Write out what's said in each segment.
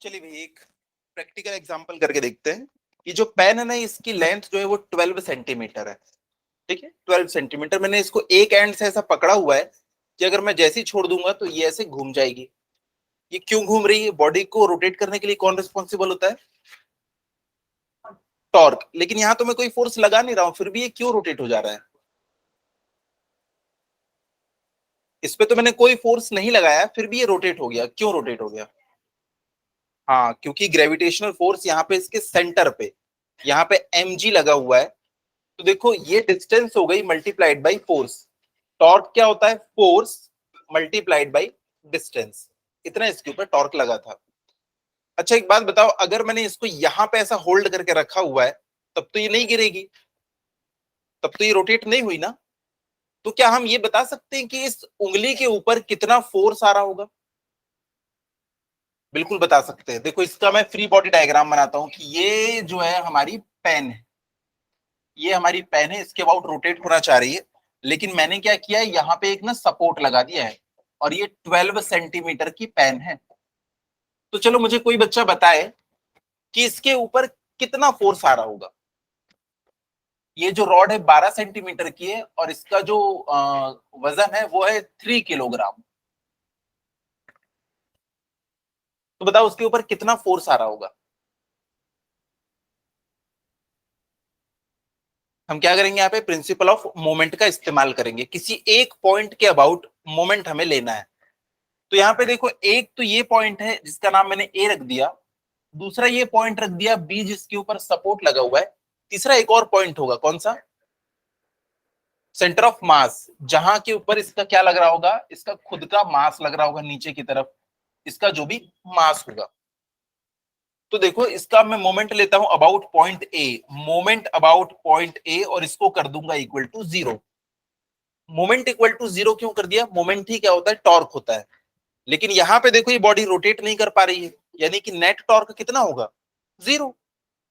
चलिए भाई एक प्रैक्टिकल एग्जांपल करके देखते हैं कि जो पेन है ना इसकी लेंथ जो है वो 12 सेंटीमीटर है। ठीक है, 12 सेंटीमीटर। मैंने इसको एक एंड से ऐसा पकड़ा हुआ है कि अगर मैं जैसे ही छोड़ दूंगा तो ये ऐसे घूम जाएगी। ये क्यों घूम रही है? बॉडी को रोटेट करने के लिए कौन रिस्पॉन्सिबल होता है? टॉर्क। लेकिन यहाँ तो मैं कोई फोर्स लगा नहीं रहा हूं, फिर भी ये क्यों रोटेट हो जा रहा है? इस पे तो मैंने कोई फोर्स नहीं लगाया, फिर भी ये रोटेट हो गया। क्यों रोटेट हो गया? हाँ, क्योंकि ग्रेविटेशनल फोर्स यहाँ पे इसके सेंटर पे, यहाँ पे mg लगा हुआ है। तो देखो ये डिस्टेंस हो गई मल्टीप्लाइड बाई फोर्स। टॉर्क क्या होता है? Force multiplied by distance. इतना इसके ऊपर टॉर्क लगा था। अच्छा एक बात बताओ, अगर मैंने इसको यहां पे ऐसा होल्ड करके रखा हुआ है तब तो ये नहीं गिरेगी, तब तो ये रोटेट नहीं हुई ना। तो क्या हम ये बता सकते हैं कि इस उंगली के ऊपर कितना फोर्स आ रहा होगा? बिल्कुल बता सकते हैं। देखो इसका मैं फ्री बॉडी डायग्राम बनाता हूं कि ये जो है हमारी पेन है, ये हमारी पेन है, इसके अबाउट रोटेट होना चाह रही है। लेकिन मैंने क्या किया है, यहाँ पे एक ना सपोर्ट लगा दिया है और ये 12 सेंटीमीटर की पेन है। तो चलो मुझे कोई बच्चा बताए कि इसके ऊपर कितना फोर्स आ रहा होगा। ये जो रॉड है 12 सेंटीमीटर की है और इसका जो वजन है वो है 3 किलोग्राम। तो बताओ उसके ऊपर कितना फोर्स आ रहा होगा। हम क्या करेंगे, यहाँ पे प्रिंसिपल ऑफ मोमेंट का इस्तेमाल करेंगे। किसी एक पॉइंट के अबाउट मोमेंट हमें लेना है। तो यहाँ पे देखो, एक तो ये पॉइंट है जिसका नाम मैंने ए रख दिया, दूसरा ये पॉइंट रख दिया बी जिसके ऊपर सपोर्ट लगा हुआ है, तीसरा एक और पॉइंट होगा, कौन सा? सेंटर ऑफ मास, जहां के ऊपर इसका क्या लग रहा होगा, इसका खुद का मास लग रहा होगा नीचे की तरफ, इसका जो भी मास होगा। तो देखो इसका मैं मोमेंट लेता हूं about point A, moment about point A, और इसको कर दूंगा equal to zero. Moment equal to zero क्यों कर दिया? मोमेंट ही क्या होता है? टॉर्क होता है। लेकिन यहां पे देखो ये बॉडी रोटेट नहीं कर पा रही है, यानी कि नेट टॉर्क कितना होगा? जीरो।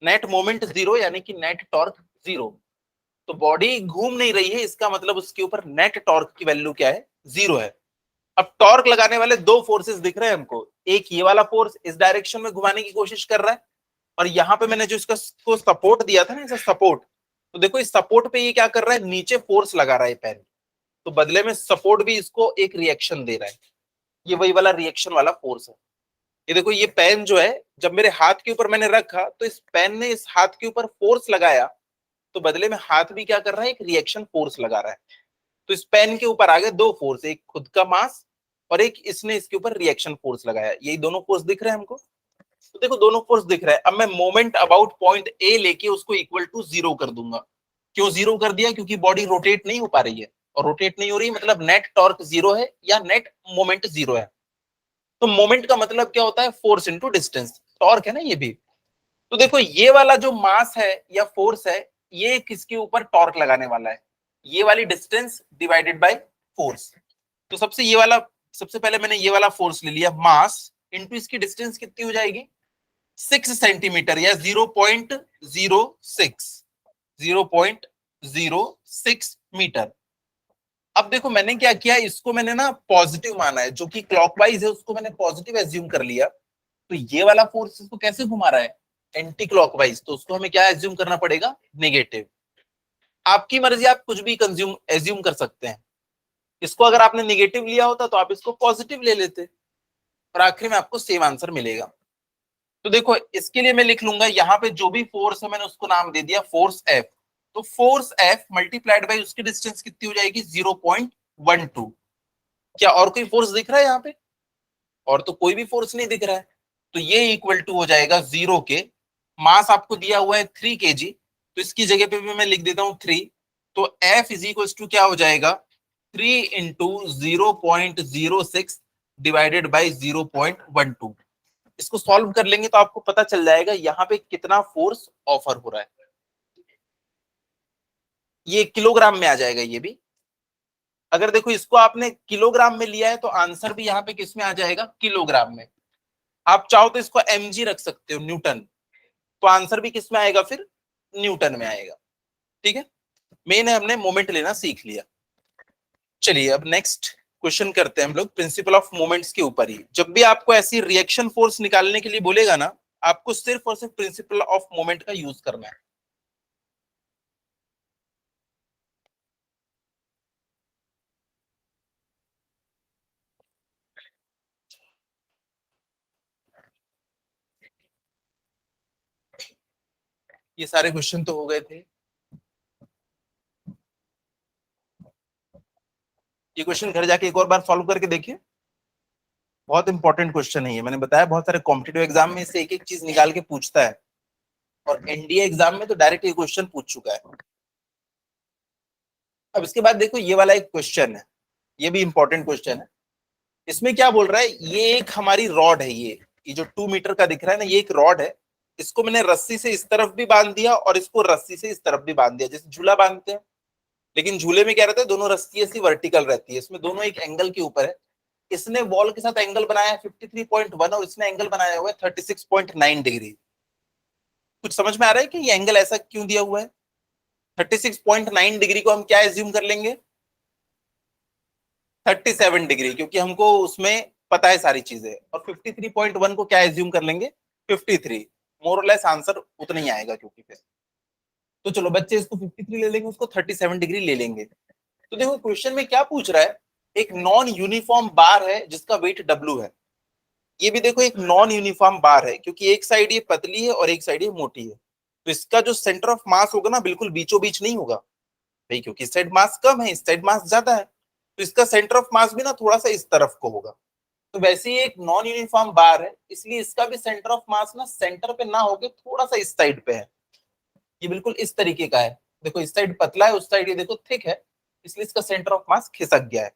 नेट मोमेंट जीरो यानी कि नेट टॉर्क जीरो। तो बॉडी घूम नहीं रही है, इसका मतलब उसके ऊपर नेट टॉर्क की वैल्यू क्या है? जीरो है। अब टॉर्क लगाने वाले दो फोर्सेस दिख रहे हैं हमको, एक ये वाला फोर्स इस डायरेक्शन में घुमाने की कोशिश कर रहा है, और यहाँ पे मैंने जो इसका को सपोर्ट दिया था ना, ऐसा सपोर्ट, तो देखो इस सपोर्ट पे ये क्या कर रहा है, नीचे फोर्स लगा रहा है पेन। तो बदले में सपोर्ट भी इसको एक रिएक्शन दे रहा है। ये वही वाला रिएक्शन वाला फोर्स है। ये देखो ये पेन जो है, जब मेरे हाथ के ऊपर मैंने रखा तो इस पेन ने इस हाथ के ऊपर फोर्स लगाया, तो बदले में हाथ भी क्या कर रहा है, एक रिएक्शन फोर्स लगा रहा है। तो इस पेन के ऊपर आ गए दो फोर्स, एक खुद का मास और एक इसने इसके ऊपर रिएक्शन फोर्स लगाया। यही दोनों फोर्स दिख रहे हैं हमको। तो देखो दोनों फोर्स दिख रहा है। अब मैं मोमेंट अबाउट पॉइंट ए लेके उसको इक्वल टू जीरो कर दूंगा। क्यों जीरो कर दिया? क्योंकि बॉडी रोटेट नहीं हो पा रही है, और रोटेट नहीं हो रही मतलब नेट टॉर्क जीरो है या नेट मोमेंट जीरो है। तो मोमेंट का मतलब क्या होता है? Force into distance. टॉर्क है ना ये भी। तो देखो ये वाला जो मास है या फोर्स है, ये किसके ऊपर टॉर्क लगाने वाला है? ये वाली डिस्टेंस डिवाइडेड बाय फोर्स। तो सबसे ये वाला, सबसे पहले मैंने ये वाला फोर्स ले लिया, मास इंटू इसकी डिस्टेंस कितनी हो जाएगी? 6 सेंटीमीटर या 0.06, 0.06 मीटर। अब देखो मैंने क्या किया, इसको मैंने ना पॉजिटिव माना है, जो कि क्लॉकवाइज है उसको मैंने पॉजिटिव एज्यूम कर लिया। तो ये वाला फोर्स इसको कैसे घुमा रहा है? Anti clockwise. तो उसको हमें क्या एज्यूम करना पड़ेगा? नेगेटिव। आपकी मर्जी, आप कुछ भी कंज्यूम एज्यूम कर सकते हैं। इसको अगर आपने नेगेटिव लिया होता तो आप इसको पॉजिटिव ले लेते, और आखिर में आपको सेम आंसर मिलेगा। तो देखो इसके लिए मैं लिख लूंगा, यहाँ पे जो भी फोर्स है मैंने उसको नाम दे दिया फोर्स एफ। तो फोर्स एफ मल्टीप्लाइड बाई उसकी डिस्टेंस कितनी हो जाएगी? 0.12। क्या और कोई फोर्स दिख रहा है यहाँ पे? और तो कोई भी फोर्स नहीं दिख रहा है। तो ये इक्वल टू हो जाएगा जीरो के, मास आपको दिया हुआ है 3 kg, तो इसकी जगह पे भी मैं लिख देता हूँ 3। तो एफ इज इक्वल टू क्या हो जाएगा? 3 × 0.06 डिवाइडेड बाई 0.12। इसको सॉल्व कर लेंगे तो आपको पता चल जाएगा यहाँ पे कितना फोर्स ऑफर हो रहा है। ये किलोग्राम में आ जाएगा ये भी। अगर देखो इसको आपने किलोग्राम में लिया है तो आंसर भी यहाँ पे किस में आ जाएगा? किलोग्राम में। आप चाहो तो इसको mg रख सकते हो, न्यूटन, तो आंसर भी किस में आएगा फिर? न्यूटन में आएगा। ठीक है, मेन है हमने मोमेंट लेना सीख लिया। चलिए अब नेक्स्ट क्वेश्चन करते हैं हम लोग प्रिंसिपल ऑफ मोमेंट्स के ऊपर ही। जब भी आपको ऐसी रिएक्शन फोर्स निकालने के लिए बोलेगा ना, आपको सिर्फ और सिर्फ प्रिंसिपल ऑफ मोमेंट का यूज करना है। ये सारे क्वेश्चन तो हो गए थे। ये क्वेश्चन घर जाके एक और बार सॉल्व करके देखिए, बहुत इंपॉर्टेंट क्वेश्चन है ये। मैंने बताया बहुत सारे कॉम्पिटिटिव एग्जाम में इससे एक एक चीज निकाल के पूछता है, और एनडीए एग्जाम में तो डायरेक्ट ये क्वेश्चन पूछ चुका है। अब इसके बाद देखो ये वाला एक क्वेश्चन है, ये भी इंपॉर्टेंट क्वेश्चन है। इसमें क्या बोल रहा है, ये एक हमारी रॉड है, ये जो 2 मीटर का दिख रहा है ना, ये एक रॉड है। इसको मैंने रस्सी से इस तरफ भी बांध दिया और इसको रस्सी से इस तरफ भी बांध दिया, जैसे झूला बांधते हैं। लेकिन झूले में क्या रहता है, दोनों रस्सी ऐसी वर्टिकल रहती है, इसमें दोनों एक एंगल के ऊपर है। इसने वॉल के साथ एंगल बनाया है 53.1 और इसने एंगल बनाया हुआ है 36.9 डिग्री। कुछ समझ में आ रहा है कि ये एंगल ऐसा क्यों दिया हुआ है? 36.9 डिग्री को हम क्या एज्यूम कर लेंगे, 37 डिग्री, क्योंकि हमको उसमें पता है सारी चीजें। और 53.1 को क्या एज्यूम कर लेंगे, 53। मोर और लेस आंसर उतना ही आएगा, क्योंकि फिर तो चलो बच्चे इसको 53 ले लेंगे, उसको 37 डिग्री ले लेंगे। तो देखो क्वेश्चन में क्या पूछ रहा है, एक नॉन यूनिफॉर्म बार है जिसका वेट W है। ये भी देखो एक नॉन यूनिफॉर्म बार है, क्योंकि एक साइड ये पतली है और एक साइड ये मोटी है। तो इसका जो सेंटर ऑफ मास होगा ना, बिल्कुल बीचों बीच नहीं होगा भाई, क्योंकि इस साइड मास कम है, इस साइड मास ज्यादा है। तो इसका सेंटर ऑफ मास भी ना थोड़ा सा इस तरफ को होगा। तो वैसे ही एक नॉन यूनिफॉर्म बार है, इसलिए इसका भी सेंटर ऑफ मास ना सेंटर पे ना होके थोड़ा सा इस साइड पे है। ये बिल्कुल इस तरीके का है, देखो इस साइड पतला है, उस साइड ये देखो थिक है, इसलिए इसका सेंटर ऑफ मास खिसक गया है।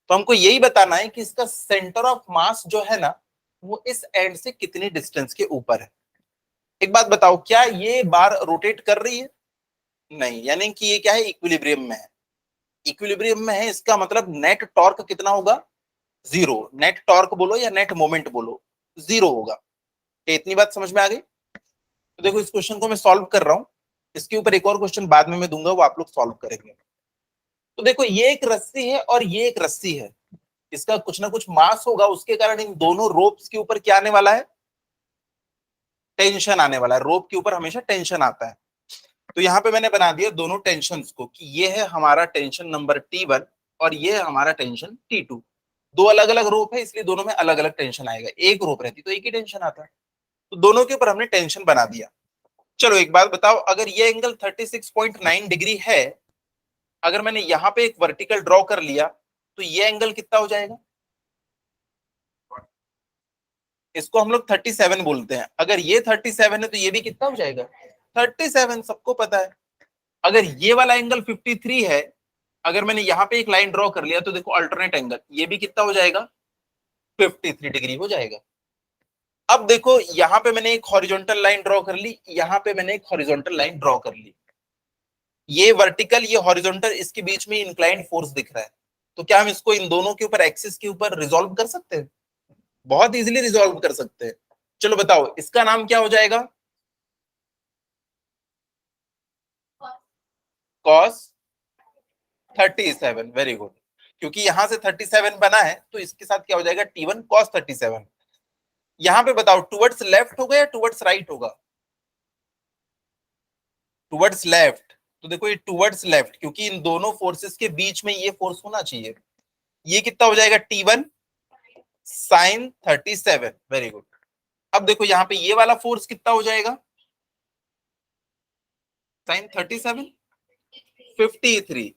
तो हमको यही बताना है कि इसका सेंटर ऑफ मास जो है ना, वो इस एंड से कितनी डिस्टेंस के ऊपर है। एक बात बताओ, क्या ये बार रोटेट कर रही है? नहीं, यानी कि ये क्या है, इक्विलिब्रियम में है। इक्विलिब्रियम में है, इसका मतलब नेट टॉर्क कितना होगा, 0। नेट टॉर्क बोलो या नेट मोमेंट बोलो, 0 होगा। तो इतनी बात समझ में आ गई। तो देखो इस क्वेश्चन को मैं सॉल्व कर रहा हूं, इसके ऊपर एक और क्वेश्चन बाद में मैं दूंगा, वो आप लोग सॉल्व करेंगे। तो देखो ये एक रस्सी है और ये एक रस्सी है, इसका कुछ ना कुछ मास होगा, उसके कारण इन दोनों रोप्स के ऊपर क्या आने वाला है, टेंशन आने वाला है। रोप के ऊपर हमेशा टेंशन आता है। तो यहाँ पे मैंने बना दिया दोनों टेंशन को, कि ये है हमारा टेंशन नंबर T1 और ये है हमारा टेंशन T2। दो अलग अलग रोप है, इसलिए दोनों में अलग अलग टेंशन आएगा। एक रोप रहती तो एक ही टेंशन आता है। तो दोनों के ऊपर हमने टेंशन बना दिया। चलो एक बात बताओ, अगर ये एंगल 36.9 डिग्री है, अगर मैंने यहाँ पे एक वर्टिकल ड्रॉ कर लिया, तो ये एंगल कितना हो जाएगा, इसको हम लोग 37 बोलते हैं। अगर ये 37 है तो ये भी कितना हो जाएगा, 37, सबको पता है। अगर ये वाला एंगल 53 है, अगर मैंने यहाँ पे एक लाइन ड्रॉ कर लिया, तो देखो अल्टरनेट एंगल ये भी कितना हो जाएगा, 53 डिग्री हो जाएगा। अब देखो यहाँ पे मैंने एक हॉरिजॉन्टल लाइन ड्रॉ कर ली, यहाँ पे मैंने एक हॉरिजॉन्टल लाइन ड्रॉ कर ली। ये वर्टिकल ये हॉरिजॉन्टल, इसके बीच में इंक्लाइंड फोर्स दिख रहा है। तो क्या हम इसको इन दोनों के ऊपर एक्सिस के ऊपर रिजॉल्व कर सकते हैं? बहुत इजीली रिजॉल्व कर सकते हैं। चलो बताओ इसका नाम क्या हो जाएगा, कॉस 37। Very good. क्योंकि यहां से 37 बना है, तो इसके साथ क्या हो जाएगा, T1 cos 37। यहां पे बताओ टुवर्ड्स लेफ्ट होगा या टुवर्ड्स राइट होगा, टुवर्ड्स लेफ्ट। तो देखो ये टुवर्ड्स लेफ्ट, क्योंकि इन दोनों फोर्सेस के बीच में ये फोर्स होना चाहिए। ये कितना हो जाएगा, T1 sin 37। Very good. अब देखो यहाँ पे ये वाला फोर्स कितना हो जाएगा, sin 37 53।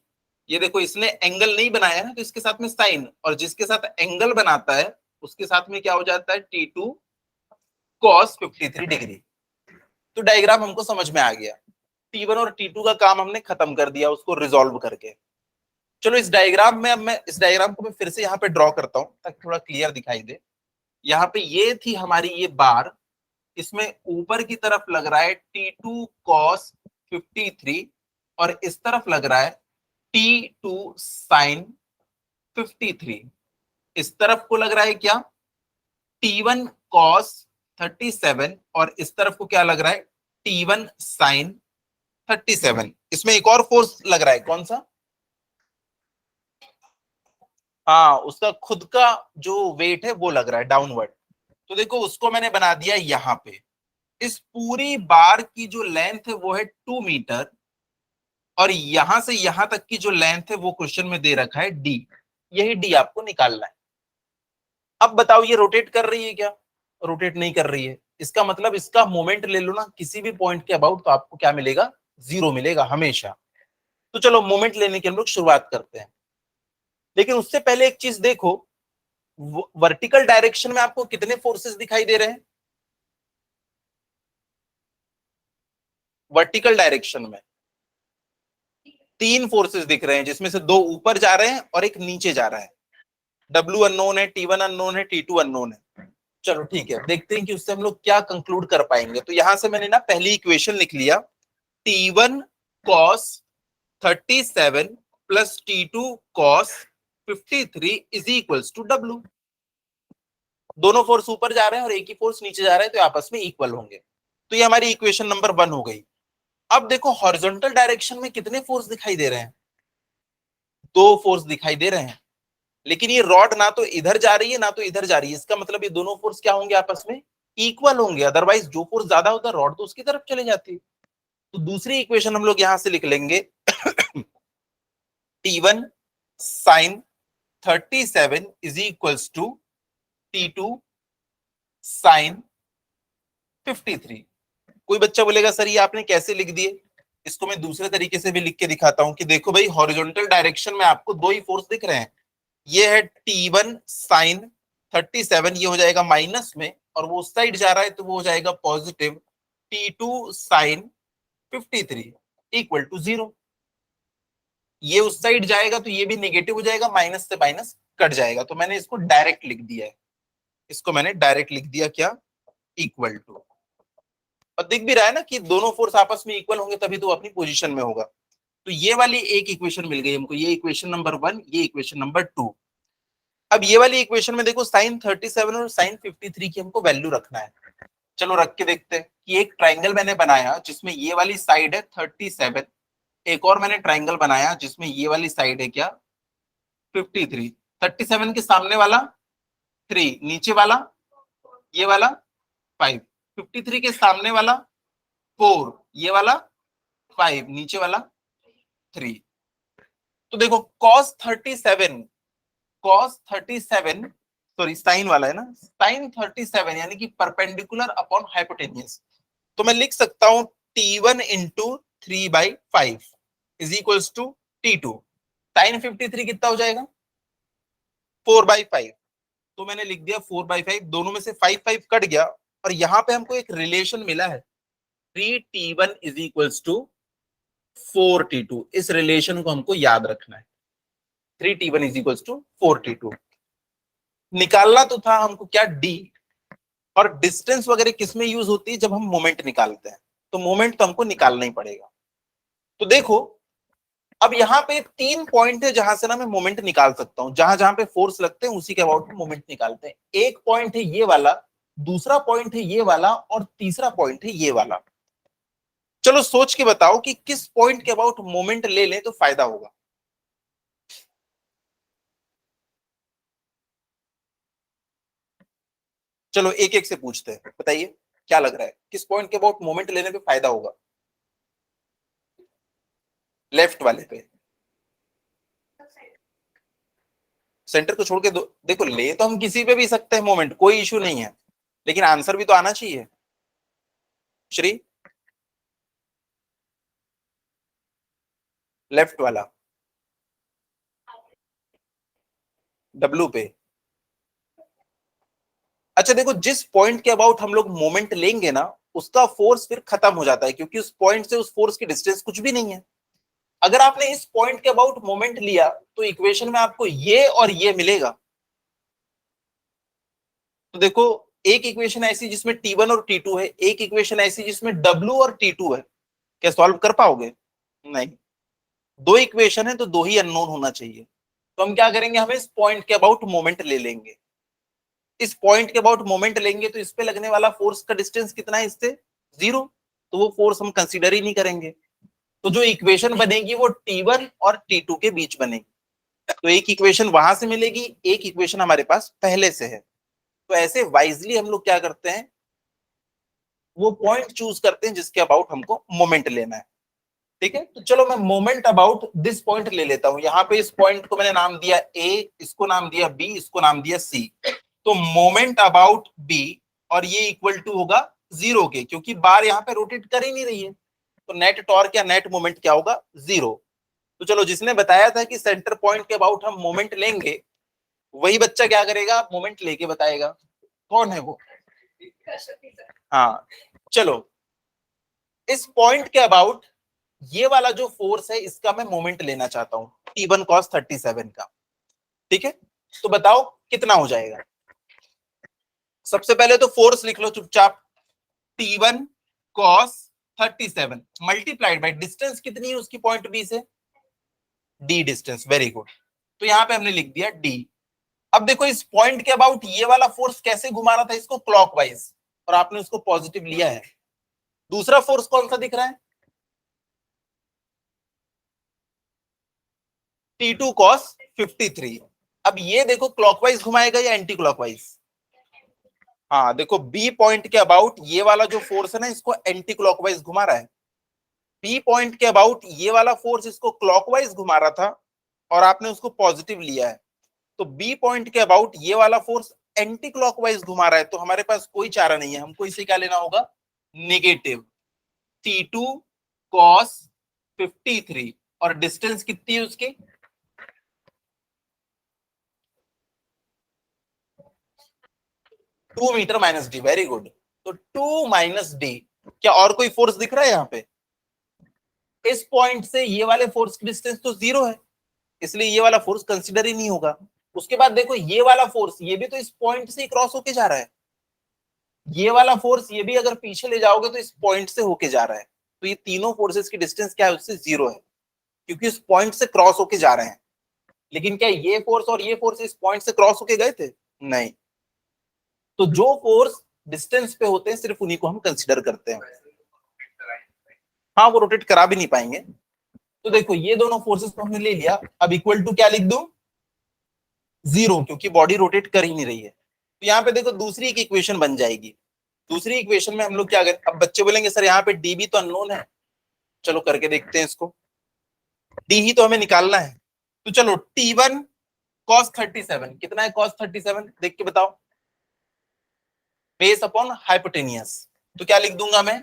ये देखो इसने एंगल नहीं बनाया ना, तो इसके साथ में साइन, और जिसके साथ एंगल बनाता है उसके साथ में क्या हो जाता है, T2 cos 53 डिग्री। तो डायग्राम हमको समझ में आ गया। T1 और T2 का काम हमने खत्म कर दिया उसको रिजॉल्व करके। चलो इस डायग्राम में, अब मैं इस डायग्राम को मैं फिर से यहाँ पे ड्रॉ करता हूँ ताकि थोड़ा क्लियर दिखाई दे। यहाँ पे ये थी हमारी ये बार, इसमें ऊपर की तरफ लग रहा है T2 cos 53 और इस तरफ लग रहा है T2 sin 53। इस तरफ को लग रहा है क्या, T1 cos 37 और इस तरफ को क्या लग रहा है, T1 sin 37। इसमें एक और फोर्स लग रहा है, कौन सा, हाँ, उसका खुद का जो वेट है वो लग रहा है डाउनवर्ड। तो देखो उसको मैंने बना दिया यहाँ पे। इस पूरी बार की जो लेंथ है वो है 2 मीटर, और यहां से यहां तक की जो लेंथ है वो क्वेश्चन में दे रखा है डी। यही डी आपको निकालना है। अब बताओ ये रोटेट कर रही है क्या? रोटेट नहीं कर रही है। इसका मतलब इसका मोमेंट ले लो ना किसी भी पॉइंट के अबाउट, तो आपको क्या मिलेगा? 0 मिलेगा हमेशा। तो चलो मोमेंट लेने की हम लोग शुरुआत करते हैं। लेकिन उससे पहले एक चीज देखो, वर्टिकल डायरेक्शन में आपको कितने फोर्सेस दिखाई दे रहे हैं? वर्टिकल डायरेक्शन में 3 फोर्सेस दिख रहे हैं, जिसमें से 2 ऊपर जा रहे हैं और एक नीचे जा रहा है। डब्ल्यू अननोन है, T1 अननोन है, T2 अननोन है। चलो ठीक है, देखते हैं कि उससे हम लोग क्या कंक्लूड कर पाएंगे। तो यहां से मैंने ना पहली इक्वेशन लिख लिया, T1 cos 37 plus T2 cos 53 is equals to W। दोनों फोर्स ऊपर जा रहे हैं और एक ही फोर्स नीचे जा रहा है, तो आपस में इक्वल होंगे। तो ये हमारी इक्वेशन नंबर 1 हो गई। अब देखो हॉरिजॉन्टल डायरेक्शन में कितने फोर्स दिखाई दे रहे हैं? 2 फोर्स दिखाई दे रहे हैं। लेकिन ये रॉड ना तो इधर जा रही है ना तो इधर जा रही है। इसका मतलब ये दोनों फोर्स क्या होंगे? आपस में इक्वल होंगे। अदरवाइज जो फोर्स ज्यादा होता है रॉड तो उसकी तरफ चले जाती है। तो दूसरी इक्वेशन हम लोग यहां से लिख लेंगे T1 sine 37 is equals to T2 sine 53। कोई बच्चा बोलेगा सर ये आपने कैसे लिख दिए? इसको मैं दूसरे तरीके से भी लिख के दिखाता हूं कि देखो भाई हॉरिजॉन्टल डायरेक्शन में आपको 2 ही फोर्स दिख रहे हैं। ये है T1 साइन 37, ये हो जाएगा माइनस में, और वो उस साइड जा रहा है तो वो हो जाएगा positive T2 sine 53 equal to 0। ये उस साइड जाएगा तो ये भी नेगेटिव हो जाएगा, माइनस से माइनस कट जाएगा। तो मैंने इसको डायरेक्ट लिख दिया है। इसको मैंने डायरेक्ट लिख दिया क्या? Equal to. और दिख भी रहा है ना कि दोनों फोर्स आपस में इक्वल होंगे तभी तो अपनी पोजीशन में होगा। तो ये वाली एक इक्वेशन मिल गई हमको, ये इक्वेशन नंबर 1, ये इक्वेशन नंबर 2। अब ये वाली इक्वेशन में देखो साइन 37 और साइन 53 की हमको वैल्यू रखना है। चलो रख के देखते हैं कि एक ट्राइंगल मैंने बनाया जिसमें ये वाली साइड है 37, एक और मैंने ट्राइंगल बनाया जिसमें ये वाली साइड है क्या? 53। 37 के सामने वाला 3, नीचे वाला ये वाला 5। 53 के सामने वाला 4, ये वाला 5, नीचे वाला 3। तो देखो cos 37 सॉरी साइन वाला है ना, साइन 37 यानी कि परपेंडिकुलर अपॉन हाइपोटेन्यूज। तो मैं लिख सकता हूं T1 into 3/5 is equals to T2। Sine 53 कितना हो जाएगा? 4/5। तो मैंने लिख दिया 4/5, दोनों में से 5 कट गया, और यहां पे हमको एक रिलेशन मिला है 3T1 is equals to 4T2। इस रिलेशन को हमको याद रखना है। 3T1 is equals to 4T2। निकालना तो था हमको क्या? डी। और डिस्टेंस वगैरह किस में यूज होती है? जब हम मोमेंट निकालते हैं। तो मोमेंट तो हमको निकालना ही पड़ेगा। तो देखो अब यहाँ पे 3 पॉइंट है जहां से ना मैं मोमेंट निकाल सकता हूं। जहां जहां पे फोर्स लगते हैं उसी के अबाउट में मोमेंट निकालते हैं। एक पॉइंट है ये वाला, दूसरा पॉइंट है ये वाला, और तीसरा पॉइंट है ये वाला। चलो सोच के बताओ कि किस पॉइंट के अबाउट मोमेंट ले लें तो फायदा होगा। चलो एक एक से पूछते हैं, बताइए क्या लग रहा है किस पॉइंट के अबाउट मोमेंट लेने पे फायदा होगा? लेफ्ट वाले पे। सेंटर को छोड़ के देखो ले तो हम किसी पे भी सकते हैं मोमेंट, कोई इशू नहीं है, लेकिन आंसर भी तो आना चाहिए। श्री, लेफ्ट वाला डब्लू पे। अच्छा देखो जिस पॉइंट के अबाउट हम लोग मोमेंट लेंगे ना, उसका फोर्स फिर खत्म हो जाता है, क्योंकि उस पॉइंट से उस फोर्स की डिस्टेंस कुछ भी नहीं है। अगर आपने इस पॉइंट के अबाउट मोमेंट लिया तो इक्वेशन में आपको ये और ये मिलेगा। तो देखो एक इक्वेशन ऐसी जिसमें T1 और T2 है, एक इक्वेशन ऐसी जिसमें W और T2 है। क्या सॉल्व कर पाओगे? नहीं। 2 इक्वेशन है तो 2 ही अननोन होना चाहिए। तो हम क्या करेंगे? हम इस पॉइंट के अबाउट मोमेंट ले लेंगे। इस पॉइंट के अबाउट मोमेंट लेंगे तो इस पे लगने वाला फोर्स का डिस्टेंस कितना है इससे? 0। तो वो फोर्स हम कंसीडर ही नहीं करेंगे। तो जो इक्वेशन बनेगी वो T1 और T2 के बीच बनेगी। तो एक इक्वेशन वहां से मिलेगी, एक इक्वेशन हमारे पास पहले से है। तो ऐसे वाइजली हम लोग क्या करते हैं, वो पॉइंट चूज करते हैं जिसके अबाउट हमको मोमेंट लेना है। ठीक है, तो चलो मैं मोमेंट अबाउट दिस पॉइंट ले लेता हूं। यहाँ पे इस पॉइंट को मैंने नाम दिया ए, इसको नाम दिया बी, इसको नाम दिया सी। तो मोमेंट अबाउट बी, और ये इक्वल टू होगा जीरो के, क्योंकि बार यहाँ पे रोटेट कर ही नहीं रही है। तो नेट टॉर्क या नेट मोमेंट क्या होगा, जीरो। तो चलो, जिसने बताया था कि सेंटर पॉइंट के अबाउट हम मोमेंट लेंगे, वही बच्चा क्या करेगा, मोमेंट लेके बताएगा। कौन है वो? हाँ, चलो, इस पॉइंट के अबाउट ये वाला जो फोर्स है, इसका मैं मोमेंट लेना चाहता हूं, T1 cos 37 का। ठीक है, तो बताओ कितना हो जाएगा। सबसे पहले तो फोर्स लिख लो चुपचाप, T1 cos 37 multiplied by distance कितनी है उसकी पॉइंट बी से, डी डिस्टेंस। Very good. तो यहां पे हमने लिख दिया डी। अब देखो, इस पॉइंट के अबाउट ये वाला फोर्स कैसे घुमा रहा था इसको, क्लॉकवाइज, और आपने उसको पॉजिटिव लिया है। दूसरा फोर्स कौन सा दिख रहा है, T2 cos 53। अब ये देखो, क्लॉकवाइज घुमाएगा या एंटी क्लॉकवाइज? हाँ देखो, बी पॉइंट के अबाउट ये वाला जो फोर्स है ना, इसको एंटी क्लॉकवाइज घुमा रहा है। बी पॉइंट के अबाउट ये वाला फोर्स इसको क्लॉकवाइज घुमा रहा था, और आपने उसको पॉजिटिव लिया है। तो बी पॉइंट के अबाउट ये वाला फोर्स एंटी क्लॉकवाइज घुमा रहा है, तो हमारे पास कोई चारा नहीं है, हमको इसे क्या लेना होगा, नेगेटिव T2 cos 53। और डिस्टेंस कितनी है उसकी, 2 metre minus D. Very good. तो 2 - डी। क्या और कोई फोर्स दिख रहा है यहाँ पे? इस पॉइंट से ये वाले फोर्स की डिस्टेंस तो जीरो है, इसलिए ये वाला फोर्स कंसिडर ही नहीं होगा। उसके बाद देखो, ये वाला फोर्स ये भी तो इस पॉइंट से क्रॉस होके जा रहा है। ये वाला फोर्स ये भी अगर पीछे ले जाओगे तो इस पॉइंट से होके जा रहा है। तो ये तीनों फोर्सेस की डिस्टेंस क्या है, उससे जीरो है, क्योंकि इस पॉइंट से क्रॉस होके जा रहे हैं। लेकिन क्या ये फोर्स और ये फोर्स इस पॉइंट से क्रॉस होके गए थे? नहीं। तो जो फोर्स डिस्टेंस पे होते हैं, सिर्फ उन्हीं को हम कंसिडर करते हैं। हाँ, वो रोटेट करा भी नहीं पाएंगे। तो देखो, ये दोनों फोर्सेस को हमने ले लिया। अब इक्वल टू क्या लिख दूं, जीरो, क्योंकि बॉडी रोटेट कर ही नहीं रही है। तो यहाँ पे देखो, दूसरी एक इक्वेशन बन जाएगी। दूसरी इक्वेशन में हम लोग क्या करें, अब बच्चे बोलेंगे सर यहाँ पे डी भी तो अननोन है। चलो करके देखते हैं इसको, डी ही तो हमें निकालना है। तो चलो, T1 cos 37 कितना है, cos 37 देख के बताओ, बेस अपॉन हाइपोटेनियस। तो क्या लिख दूंगा मैं,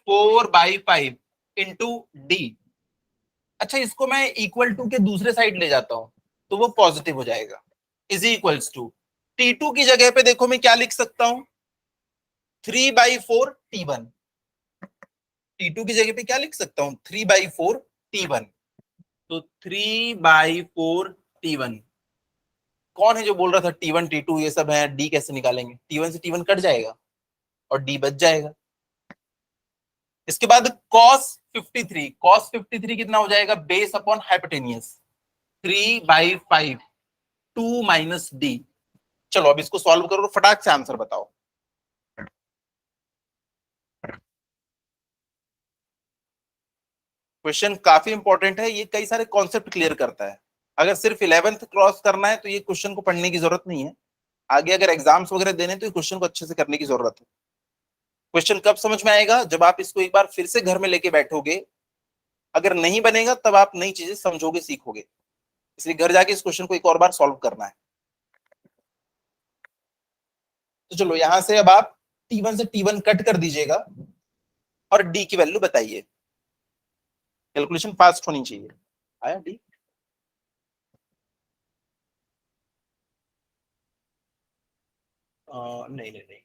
4/5 इंटू डी। अच्छा, इसको मैं इक्वल टू के दूसरे साइड ले जाता हूं, तो वो पॉजिटिव हो जाएगा, इज इक्वल्स टू T2 की जगह पे देखो मैं क्या लिख सकता हूं, 3/4 T1। T2 की जगह पे क्या लिख सकता हूं, 3/4 T1। तो 3/4 T1। कौन है जो बोल रहा था T1 T2 ये सब है, डी कैसे निकालेंगे, T1 से T1 कट जाएगा और डी बच जाएगा। इसके बाद cos 53 कितना हो जाएगा, बेस अपॉन हाइपोटेनियस, 3/5, 2 - डी। चलो अब इसको सॉल्व करो, फटाक से आंसर बताओ। क्वेश्चन काफी इंपॉर्टेंट है, ये कई सारे कॉन्सेप्ट क्लियर करता है। अगर सिर्फ 11th क्रॉस करना है तो ये क्वेश्चन को पढ़ने की जरूरत नहीं है। आगे अगर एग्जाम्स वगैरह देने तो क्वेश्चन को अच्छे से करने की जरूरत है। क्वेश्चन कब समझ में आएगा, जब आप इसको एक बार फिर से घर में लेके बैठोगे। अगर नहीं बनेगा तब आप नई चीजें समझोगे, सीखोगे। इसलिए घर जाके इस क्वेश्चन को एक और बार सॉल्व करना है। तो चलो, यहां से अब आप T1 से T1 कट कर दीजिएगा और डी की वैल्यू बताइए। कैलकुलेशन फास्ट होनी चाहिए। आया डी? नहीं नहीं नहीं।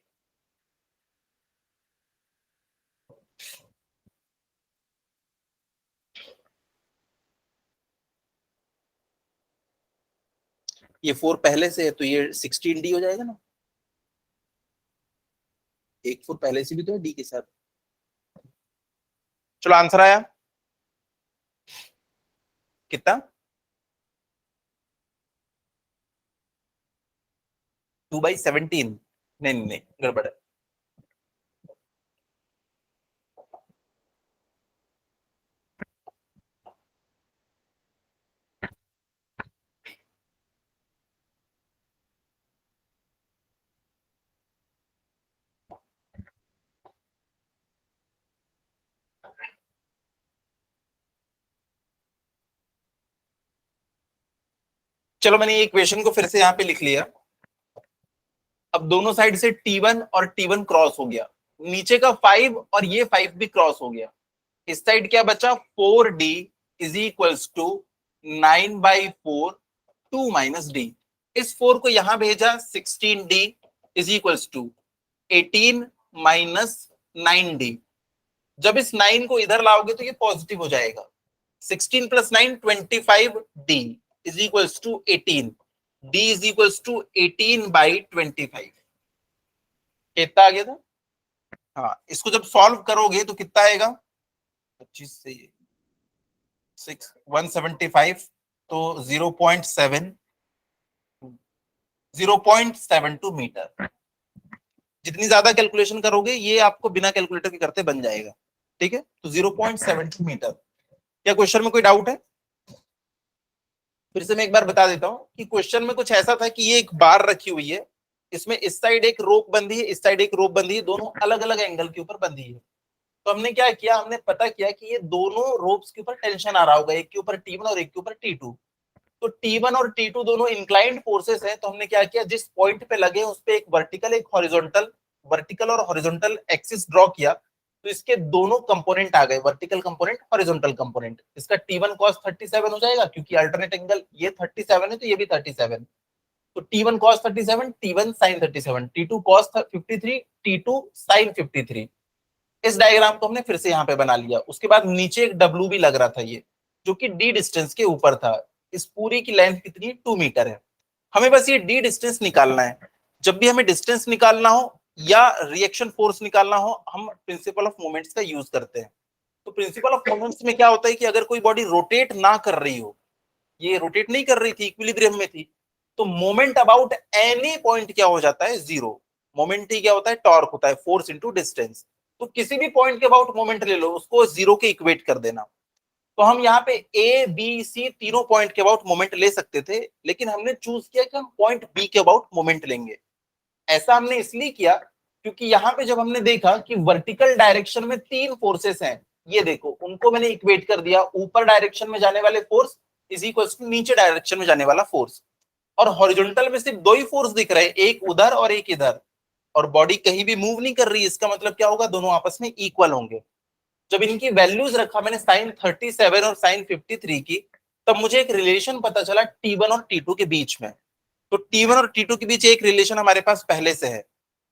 ये 4 पहले से है तो ये 16 डी हो जाएगा ना। एक 4 पहले से भी तो है डी के साथ। चलो, आंसर आया कितना, 2/17। नहीं नहीं नहीं, गड़बड़ है। चलो मैंने ये इक्वेशन को फिर से यहाँ पे लिख लिया। अब दोनों साइड से T1 और T1 क्रॉस हो गया, नीचे का 5 और ये 5 भी क्रॉस हो गया। इस साइड क्या बचा, 4D is equals to 9/4 2 minus D. इस 4 को यहां भेजा, 16D is equals to 18 minus 9D। जब इस 9 को इधर लाओगे तो ये पॉजिटिव हो जाएगा। 16 plus 9 25D is equals to 18। D is equals to 18/25। कितना आ गया था? हाँ, इसको जब सॉल्व करोगे तो कितना आएगा, 25 से 175, तो 0.72 मीटर। जितनी ज्यादा कैलकुलेशन करोगे ये आपको बिना कैलकुलेटर के करते बन जाएगा। ठीक है, तो 0.72 मीटर। क्या क्वेश्चन में कोई डाउट है? फिर से मैं एक बार बता देता हूं कि क्वेश्चन में कुछ ऐसा था कि ये एक बार रखी हुई है, इसमें इस साइड एक रोप बंधी है, इस साइड एक रोप बंधी है, दोनों अलग अलग एंगल के ऊपर बंधी है। तो हमने क्या किया, हमने पता किया कि ये दोनों रोप्स के ऊपर टेंशन आ रहा होगा, एक के ऊपर T1 और एक के ऊपर T2। तो T1 और T2 दोनों इंक्लाइंड फोर्सेस हैं, तो हमने क्या किया, जिस पॉइंट पे लगे उस पे एक वर्टिकल एक हॉरिजॉन्टल, वर्टिकल और हॉरिजॉन्टल एक्सिस ड्रॉ किया। तो इसके दोनों कंपोनेंट आ गए, वर्टिकल कंपोनेंट, हॉरिजॉन्टल कंपोनेंट। इसका T1 cos 37 हो जाएगा, क्योंकि अल्टरनेट एंगल ये 37 है तो ये भी 37। तो T1 cos 37, T1 sin 37, T2 cos 53, T2 sin 53। इस डायग्राम को हमने फिर से यहाँ पे बना लिया। उसके बाद नीचे एक W भी लग रहा था ये, जो कि D डिस्टेंस के ऊपर था। इस पूरी की लेंथ कितनी, 2 मीटर है। हमें बस ये D डिस्टेंस निकालना है। जब भी हमें डिस्टेंस निकालना हो या रिएक्शन फोर्स निकालना हो, हम प्रिंसिपल ऑफ मोमेंट्स का यूज करते हैं। तो प्रिंसिपल ऑफ मोमेंट्स में क्या होता है कि अगर कोई बॉडी रोटेट ना कर रही हो, ये रोटेट नहीं कर रही थी, इक्विलिब्रियम में थी, तो मोमेंट अबाउट एनी पॉइंट क्या हो जाता है, जीरो। मोमेंट ही क्या होता है, टॉर्क होता है, फोर्स इंटू डिस्टेंस। तो किसी भी पॉइंट के अबाउट मोमेंट ले लो, उसको जीरो के इक्वेट कर देना। तो हम यहाँ पे ए बी सी तीनों पॉइंट के अबाउट मोमेंट ले सकते थे, लेकिन हमने चूज किया कि हम पॉइंट बी के अबाउट मोमेंट लेंगे। ऐसा हमने इसलिए किया क्योंकि यहाँ पे जब हमने देखा कि वर्टिकल डायरेक्शन में 3 फोर्सेस हैं, ये देखो, उनको मैंने इक्वेट कर दिया। ऊपर डायरेक्शन में जाने वाले फोर्स इज इक्वल टू नीचे डायरेक्शन में जाने वाला फोर्स। और हॉरिजॉन्टल में सिर्फ 2 ही फोर्स दिख रहे हैं, एक उधर और एक इधर, और बॉडी कहीं भी मूव नहीं कर रही। इसका मतलब क्या होगा, दोनों आपस में इक्वल होंगे। जब इनकी वैल्यूज रखा मैंने साइन 37 और साइन 53 की, तब मुझे एक रिलेशन पता चला T1 और T2 के बीच में। तो T1 और T2 के बीच एक रिलेशन हमारे पास पहले से है।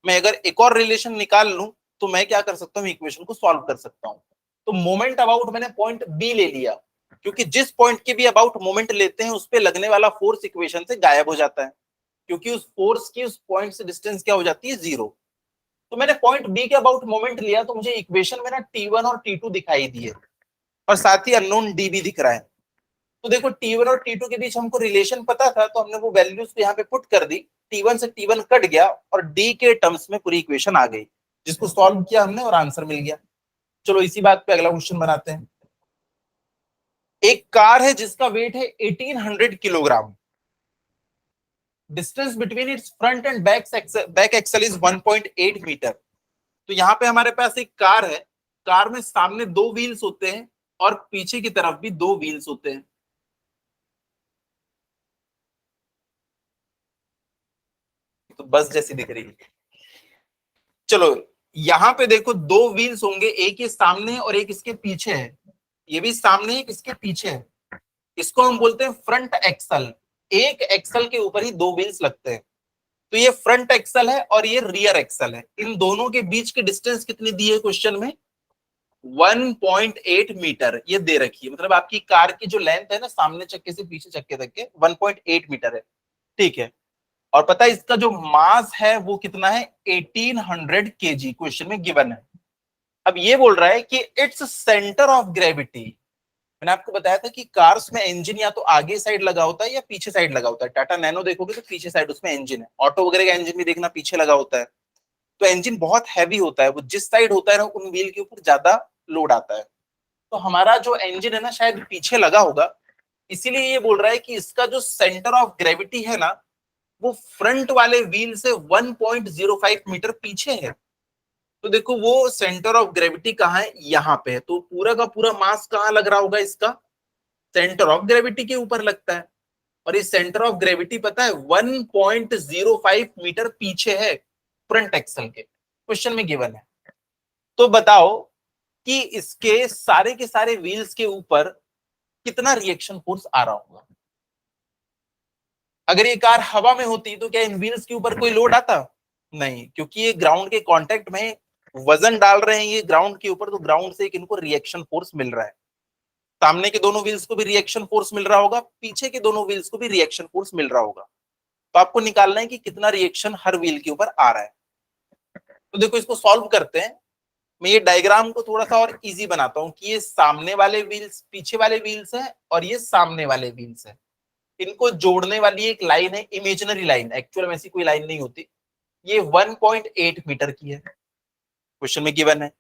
मैं अगर एक और रिलेशन निकाल लूं तो मैं क्या कर सकता हूं, इक्वेशन को सॉल्व कर सकता हूं। तो मोमेंट अबाउट मैंने पॉइंट बी ले लिया, क्योंकि जिस पॉइंट के भी अबाउट मोमेंट लेते हैं उस पे लगने वाला फोर्स इक्वेशन से गायब हो जाता है, क्योंकि उस फोर्स की उस पॉइंट से डिस्टेंस क्या हो जाती है, जीरो। तो मैंने पॉइंट बी के अबाउट मोमेंट लिया, तो मुझे इक्वेशन में ना T1 और T2 दिखाई दिए, और साथ ही अननोन डी भी दिख रहा है। तो देखो, T1 और T2 के बीच हमको रिलेशन पता था, तो हमने वो वैल्यूज को यहाँ पे पुट कर दी। T1 से T1 कट गया और D के टर्म्स में पूरी इक्वेशन आ गई, जिसको सॉल्व किया हमने और आंसर मिल गया। चलो इसी बात पे अगला क्वेश्चन बनाते हैं। एक कार है जिसका वेट है 1800 kilogram. Distance between its front and back axle is 1.8 metre. तो यहाँ पे हमारे पास एक कार है, कार में सामने 2 व्हील्स होते हैं और पीछे की तरफ भी 2 व्हील्स होते हैं। तो बस जैसी दिख रही है। चलो यहां पे देखो, 2 व्हील्स होंगे, एक ये सामने है और एक इसके पीछे है। ये भी सामने है, इसके पीछे है। इसको हम बोलते हैं फ्रंट एक्सल। एक एक्सल के ऊपर ही 2 व्हील्स लगते हैं। तो ये फ्रंट एक्सल है और ये रियर एक्सल है। इन दोनों के बीच की डिस्टेंस कितनी दी है क्वेश्चन में, 1.8 मीटर ये दे रखी है। मतलब आपकी कार की जो लेंथ है ना, सामने चक्के से पीछे चक्के तक के 1.8 मीटर है। ठीक है, और पता है इसका जो मास है वो कितना है, 1800 केजी क्वेश्चन में गिवन है। अब ये बोल रहा है कि इट्स सेंटर ऑफ ग्रेविटी। मैंने आपको बताया था कि कार्स में इंजन या तो आगे साइड लगा होता है या पीछे साइड लगा होता है। टाटा नैनो देखोगे तो पीछे साइड उसमें इंजन है, ऑटो वगैरह का इंजन भी देखना पीछे लगा होता है। तो इंजन बहुत हैवी होता है, वो जिस साइड होता है ना उन व्हील के ऊपर ज्यादा लोड आता है। तो हमारा जो इंजन है ना शायद पीछे लगा होगा, इसीलिए ये बोल रहा है कि इसका जो सेंटर ऑफ ग्रेविटी है ना, वो फ्रंट वाले व्हील से 1.05 मीटर पीछे है। तो देखो वो सेंटर ऑफ ग्रेविटी कहाँ है, यहाँ पे है। तो पूरा का पूरा मास कहाँ लग रहा होगा इसका, सेंटर ऑफ ग्रेविटी के ऊपर लगता है। और ये सेंटर ऑफ ग्रेविटी पता है 1.05 मीटर पीछे है फ्रंट एक्सल के, क्वेश्चन में गिवन है। तो बताओ कि इसके सारे के सारे व्हील्स के ऊपर कितना रिएक्शन फोर्स आ रहा होगा। अगर ये कार हवा में होती तो क्या इन व्हील्स के ऊपर कोई लोड आता? नहीं, क्योंकि ये ग्राउंड के कांटेक्ट में वजन डाल रहे हैं ये ग्राउंड के ऊपर, तो ग्राउंड से एक इनको रिएक्शन फोर्स मिल रहा है। सामने के दोनों व्हील्स को भी रिएक्शन फोर्स मिल रहा होगा, पीछे के दोनों व्हील्स को भी रिएक्शन फोर्स मिल रहा होगा। तो आपको निकालना है कि कितना रिएक्शन हर व्हील के ऊपर आ रहा है। तो देखो इसको सॉल्व करते हैं। मैं ये डायग्राम को थोड़ा सा और इजी बनाता हूं कि ये सामने वाले व्हील्स पीछे वाले व्हील्स हैं और ये सामने वाले व्हील्स हैं। इनको जोड़ने वाली एक लाइन है, इमेजिनरी लाइन, एक्चुअल में ऐसी कोई लाइन नहीं होती। ये 1.8 मीटर की है, क्वेश्चन में गिवन है।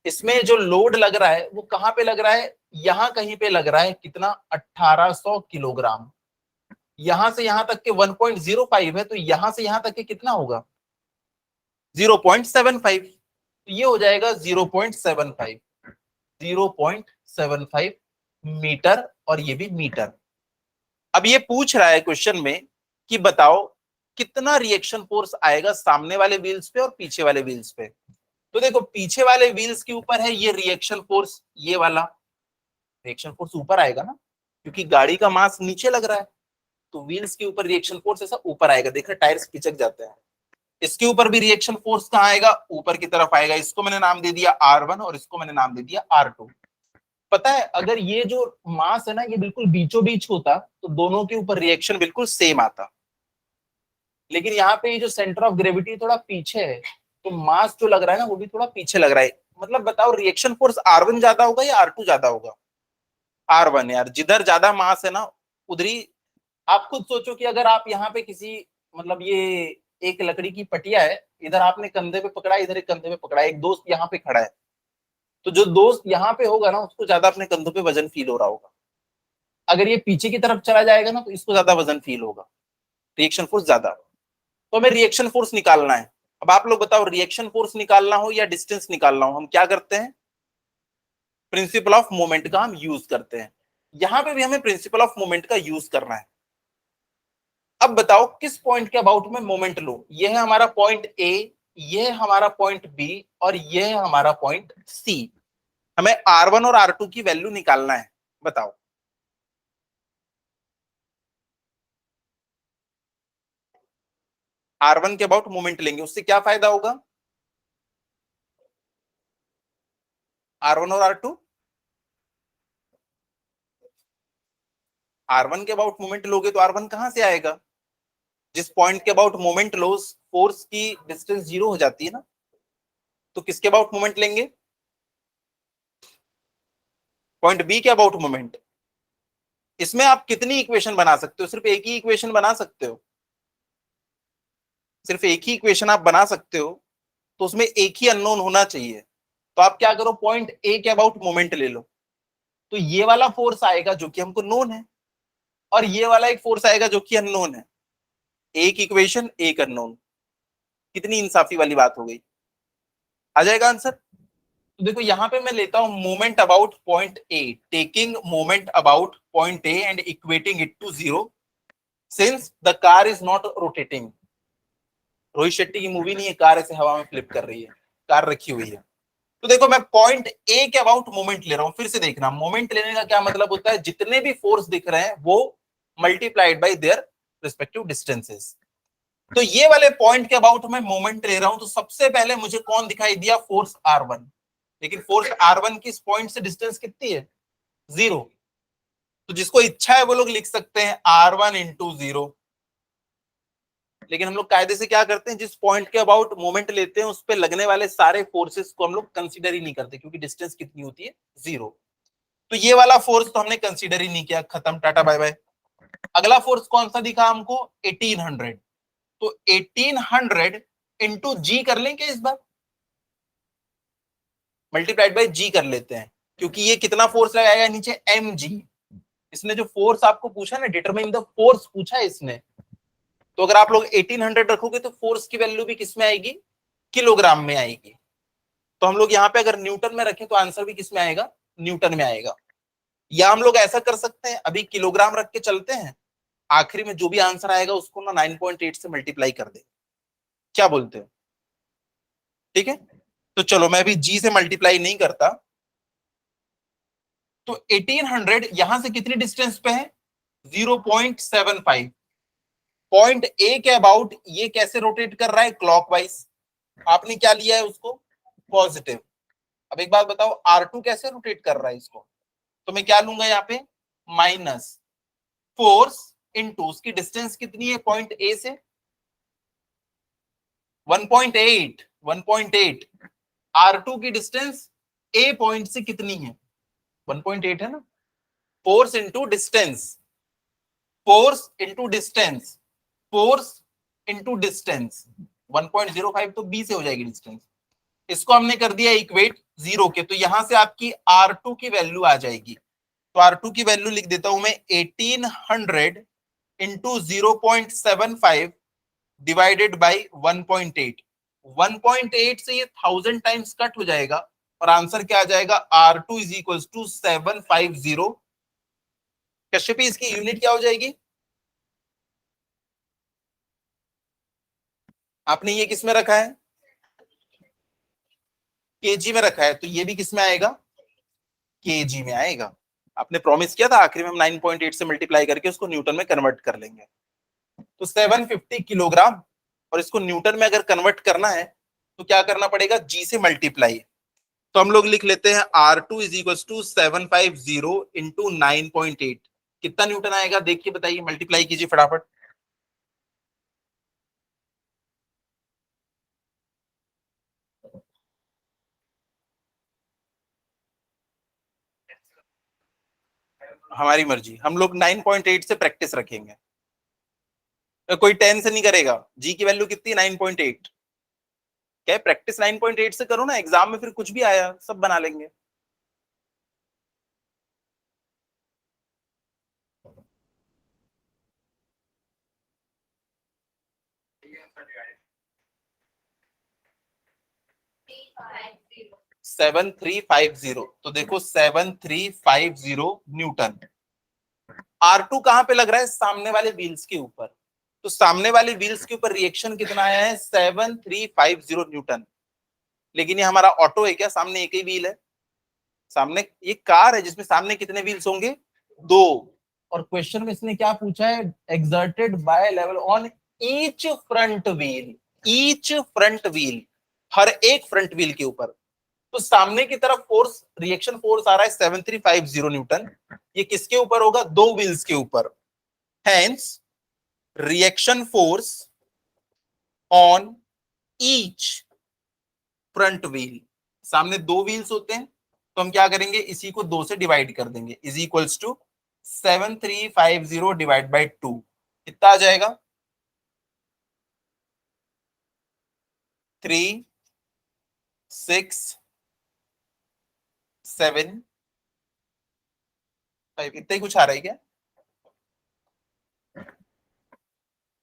इसमें जो लोड लग रहा है वो कहां पे लग रहा है? यहां कहीं पे लग रहा है। कितना? 1800 किलोग्राम। यहां से यहां तक के 1.05 है, तो यहां से यहां तक के कितना होगा? 0.75। तो ये हो जाएगा 0.75, 0.75 मीटर, और ये भी मीटर। अब ये पूछ रहा है क्वेश्चन में कि बताओ कितना रिएक्शन फोर्स आएगा सामने वाले व्हील्स पे और पीछे वाले व्हील्स पे। तो देखो पीछे वाले व्हील्स के ऊपर है ये रिएक्शन फोर्स, ये वाला रिएक्शन फोर्स ऊपर आएगा ना, क्योंकि गाड़ी का मास नीचे लग रहा है, तो व्हील्स के ऊपर रिएक्शन फोर्स ऐसा ऊपर आएगा। देखा टायर्स पिचक जाते हैं। इसके ऊपर भी रिएक्शन फोर्स कहां आएगा? ऊपर की तरफ आएगा। इसको मैंने नाम दे दिया R1 और इसको मैंने नाम दे दिया R2। पता है अगर ये जो मास है ना ये बिल्कुल बीचों बीच होता तो दोनों के ऊपर रिएक्शन बिल्कुल सेम आता, लेकिन यहाँ पे ये जो सेंटर ऑफ ग्रेविटी थोड़ा पीछे है, तो मास जो लग रहा है ना वो भी थोड़ा पीछे लग रहा है। मतलब बताओ रिएक्शन फोर्स R1 ज्यादा होगा या R2 ज्यादा होगा? R1 यार, जिधर ज्यादा मास है ना उधर ही। आप खुद सोचो कि अगर आप यहाँ पे किसी, मतलब ये एक लकड़ी की पटिया है, इधर आपने कंधे पे पकड़ा, इधर एक कंधे पे पकड़ा, एक दोस्त यहाँ पे खड़ा है, तो जो दोस्त यहाँ पे होगा ना उसको ज्यादा अपने कंधों पे वजन फील हो रहा होगा। अगर ये पीछे की तरफ चला जाएगा ना तो इसको ज्यादा वजन फील होगा, रिएक्शन फोर्स ज्यादा। तो हमें रिएक्शन फोर्स निकालना है। अब आप लोग बताओ रिएक्शन फोर्स निकालना हो या डिस्टेंस निकालना हो, हम क्या करते हैं? प्रिंसिपल ऑफ मोमेंट का हम यूज करते हैं। यहां पे भी हमें प्रिंसिपल ऑफ मोमेंट का यूज करना है। अब बताओ किस पॉइंट के अबाउट में मोमेंट लो। ये है हमारा पॉइंट ए, ये है हमारा पॉइंट बी, और ये है हमारा पॉइंट सी। हमें R1 और R2 की वैल्यू निकालना है। बताओ R1 के अबाउट मोमेंट लेंगे, उससे क्या फायदा होगा? R1 और R2, R1 के अबाउट मोमेंट लोगे तो R1 कहां से आएगा? जिस पॉइंट के अबाउट मोमेंट लो फोर्स की डिस्टेंस जीरो हो जाती है ना, तो किसके अबाउट मोमेंट लेंगे? पॉइंट बी के अबाउट मोमेंट। इसमें आप कितनी इक्वेशन बना सकते हो? सिर्फ एक ही इक्वेशन बना सकते हो, सिर्फ एक ही इक्वेशन आप बना सकते हो, तो उसमें एक ही अननोन होना चाहिए। तो आप क्या करो, पॉइंट ए के अबाउट मोमेंट ले लो, तो ये वाला फोर्स आएगा जो कि हमको नोन है, और ये वाला एक फोर्स आएगा जो कि अननोन है। एक इक्वेशन एक अननोन, कितनी इंसाफी वाली बात हो गई। आ जाएगा आंसर। तो देखो यहां पे मैं लेता हूं moment about point A, taking moment about point A and equating it to zero since the car is not rotating. Rohit Shetty की मूवी नहीं है, कार ऐसे हवा में फ्लिप कर रही है, कार रखी हुई है। तो देखो मैं पॉइंट ए के अबाउट मोमेंट ले रहा हूं। फिर से देखना, मोमेंट लेने का क्या मतलब होता है? जितने भी फोर्स दिख रहे हैं वो multiplied by their respective distances. तो ये वाले पॉइंट के अबाउट मैं मोमेंट ले रहा हूं, तो सबसे पहले मुझे कौन दिखाई दिया? Force R1। लेकिन फोर्स R1 की इस पॉइंट से डिस्टेंस कितनी है? 0। तो जिसको इच्छा है वो लोग लिख सकते हैं R1 इंटू 0। लेकिन हम लोग कायदे से क्या करते हैं, जिस पॉइंट के अबाउट मोमेंट लेते हैं उस पर लगने वाले सारे फोर्सेस को हम लोग कंसीडर ही नहीं करते, क्योंकि डिस्टेंस कितनी होती है? 0। तो ये वाला फोर्स तो हमने कंसीडर ही नहीं किया, खत्म, टाटा बाय बाय। अगला फोर्स कौन सा दिखा हमको? 1800। तो 1800 इंटू जी कर लेंगे, इस बार मल्टीप्लाइड बाय जी कर लेते हैं, क्योंकि ये कितना फोर्स लगाएगा नीचे? mg। इसने जो फोर्स आपको पूछा ना, डिटरमाइन द फोर्स पूछा है इसने, तो अगर आप लोग 1800 रखोगे तो फोर्स की वैल्यू भी किस में आएगी? किलोग्राम में आएगी। तो हम लोग यहाँ पे अगर न्यूटन में रखें तो आंसर भी किस में आएगा? न्यूटन में आएगा। या हम लोग ऐसा कर सकते हैं, अभी किलोग्राम रख के चलते हैं, आखिरी में जो भी आंसर आएगा उसको ना 9.8 से मल्टीप्लाई कर दे। क्या बोलते हो? ठीक है, तो चलो मैं अभी जी से मल्टीप्लाई नहीं करता। तो 1800 यहां से कितनी डिस्टेंस पे है? 0.75। पॉइंट ए के अबाउट ये कैसे रोटेट कर रहा है? क्लॉकवाइज। आपने क्या लिया है उसको? पॉजिटिव। अब एक बात बताओ, R2 कैसे रोटेट कर रहा है इसको? तो मैं क्या लूंगा यहाँ पे? माइनस फोर्स इनटू उसकी डिस्टेंस कितनी है पॉइंट ए से? 1.8। 1.8। R2 की डिस्टेंस ए पॉइंट से कितनी है? 1.8 है ना। Force into distance, force into distance, force into distance, 1.05 तो बी से हो जाएगी डिस्टेंस। इसको हमने कर दिया इक्वेट जीरो के, तो यहां से आपकी R2 की वैल्यू आ जाएगी। तो R2 की वैल्यू लिख देता हूं मैं 1800 इंटू 0.75 डिवाइडेड बाई 1.8। 1.8 से ये 1000 टाइम्स कट हो जाएगा और आंसर क्या आ जाएगा? R2 is equal to 750। Kashyapi इसकी यूनिट क्या हो जाएगी? आपने ये किस में रखा है? केजी में रखा है, तो ये भी किस में आएगा? केजी में आएगा। आपने प्रॉमिस किया था आखिरी में हम 9.8 से मल्टीप्लाई करके उसको न्यूटन में कन्वर्ट कर लेंगे। तो 750 किलोग्राम, और इसको न्यूटन में अगर कन्वर्ट करना है तो क्या करना पड़ेगा? जी से मल्टीप्लाई। तो हम लोग लिख लेते हैं R2 is equal to 750 into 9.8। कितना न्यूटन आएगा देखिए, बताइए, मल्टीप्लाई कीजिए फटाफट। हमारी मर्जी, हम लोग 9.8 से प्रैक्टिस रखेंगे। कोई 10 से नहीं करेगा। जी की वैल्यू कितनी? 9.8। क्या है, प्रैक्टिस 9.8 से करो ना, एग्जाम में फिर कुछ भी आया सब बना लेंगे। सेवन थ्री फाइव जीरो, तो देखो 7350 न्यूटन। R2 कहां पे लग रहा है? सामने वाले व्हील्स के ऊपर। तो सामने वाले व्हील्स के ऊपर रिएक्शन कितना आया है? 7350 न्यूटन। लेकिन ये हमारा ऑटो है क्या? सामने एक ही व्हील है। सामने ये कार है जिसमें सामने कितने व्हील्स होंगे? दो। और क्वेश्चन में इसने क्या पूछा है? Exerted by level on each front wheel. Each front wheel, हर एक फ्रंट व्हील के ऊपर। तो सामने की तरफ फोर्स, रिएक्शन फोर्स आ रहा है 7350 न्यूटन। ये किसके ऊपर होगा? दो व्हील्स के ऊपर। Hence reaction force on each front wheel. सामने दो व्हील्स होते हैं, तो हम क्या करेंगे? इसी को दो से डिवाइड कर देंगे। Is equals to 7350 divide by 2। कितना आ जाएगा? 3675, इतना ही कुछ आ रहा है क्या?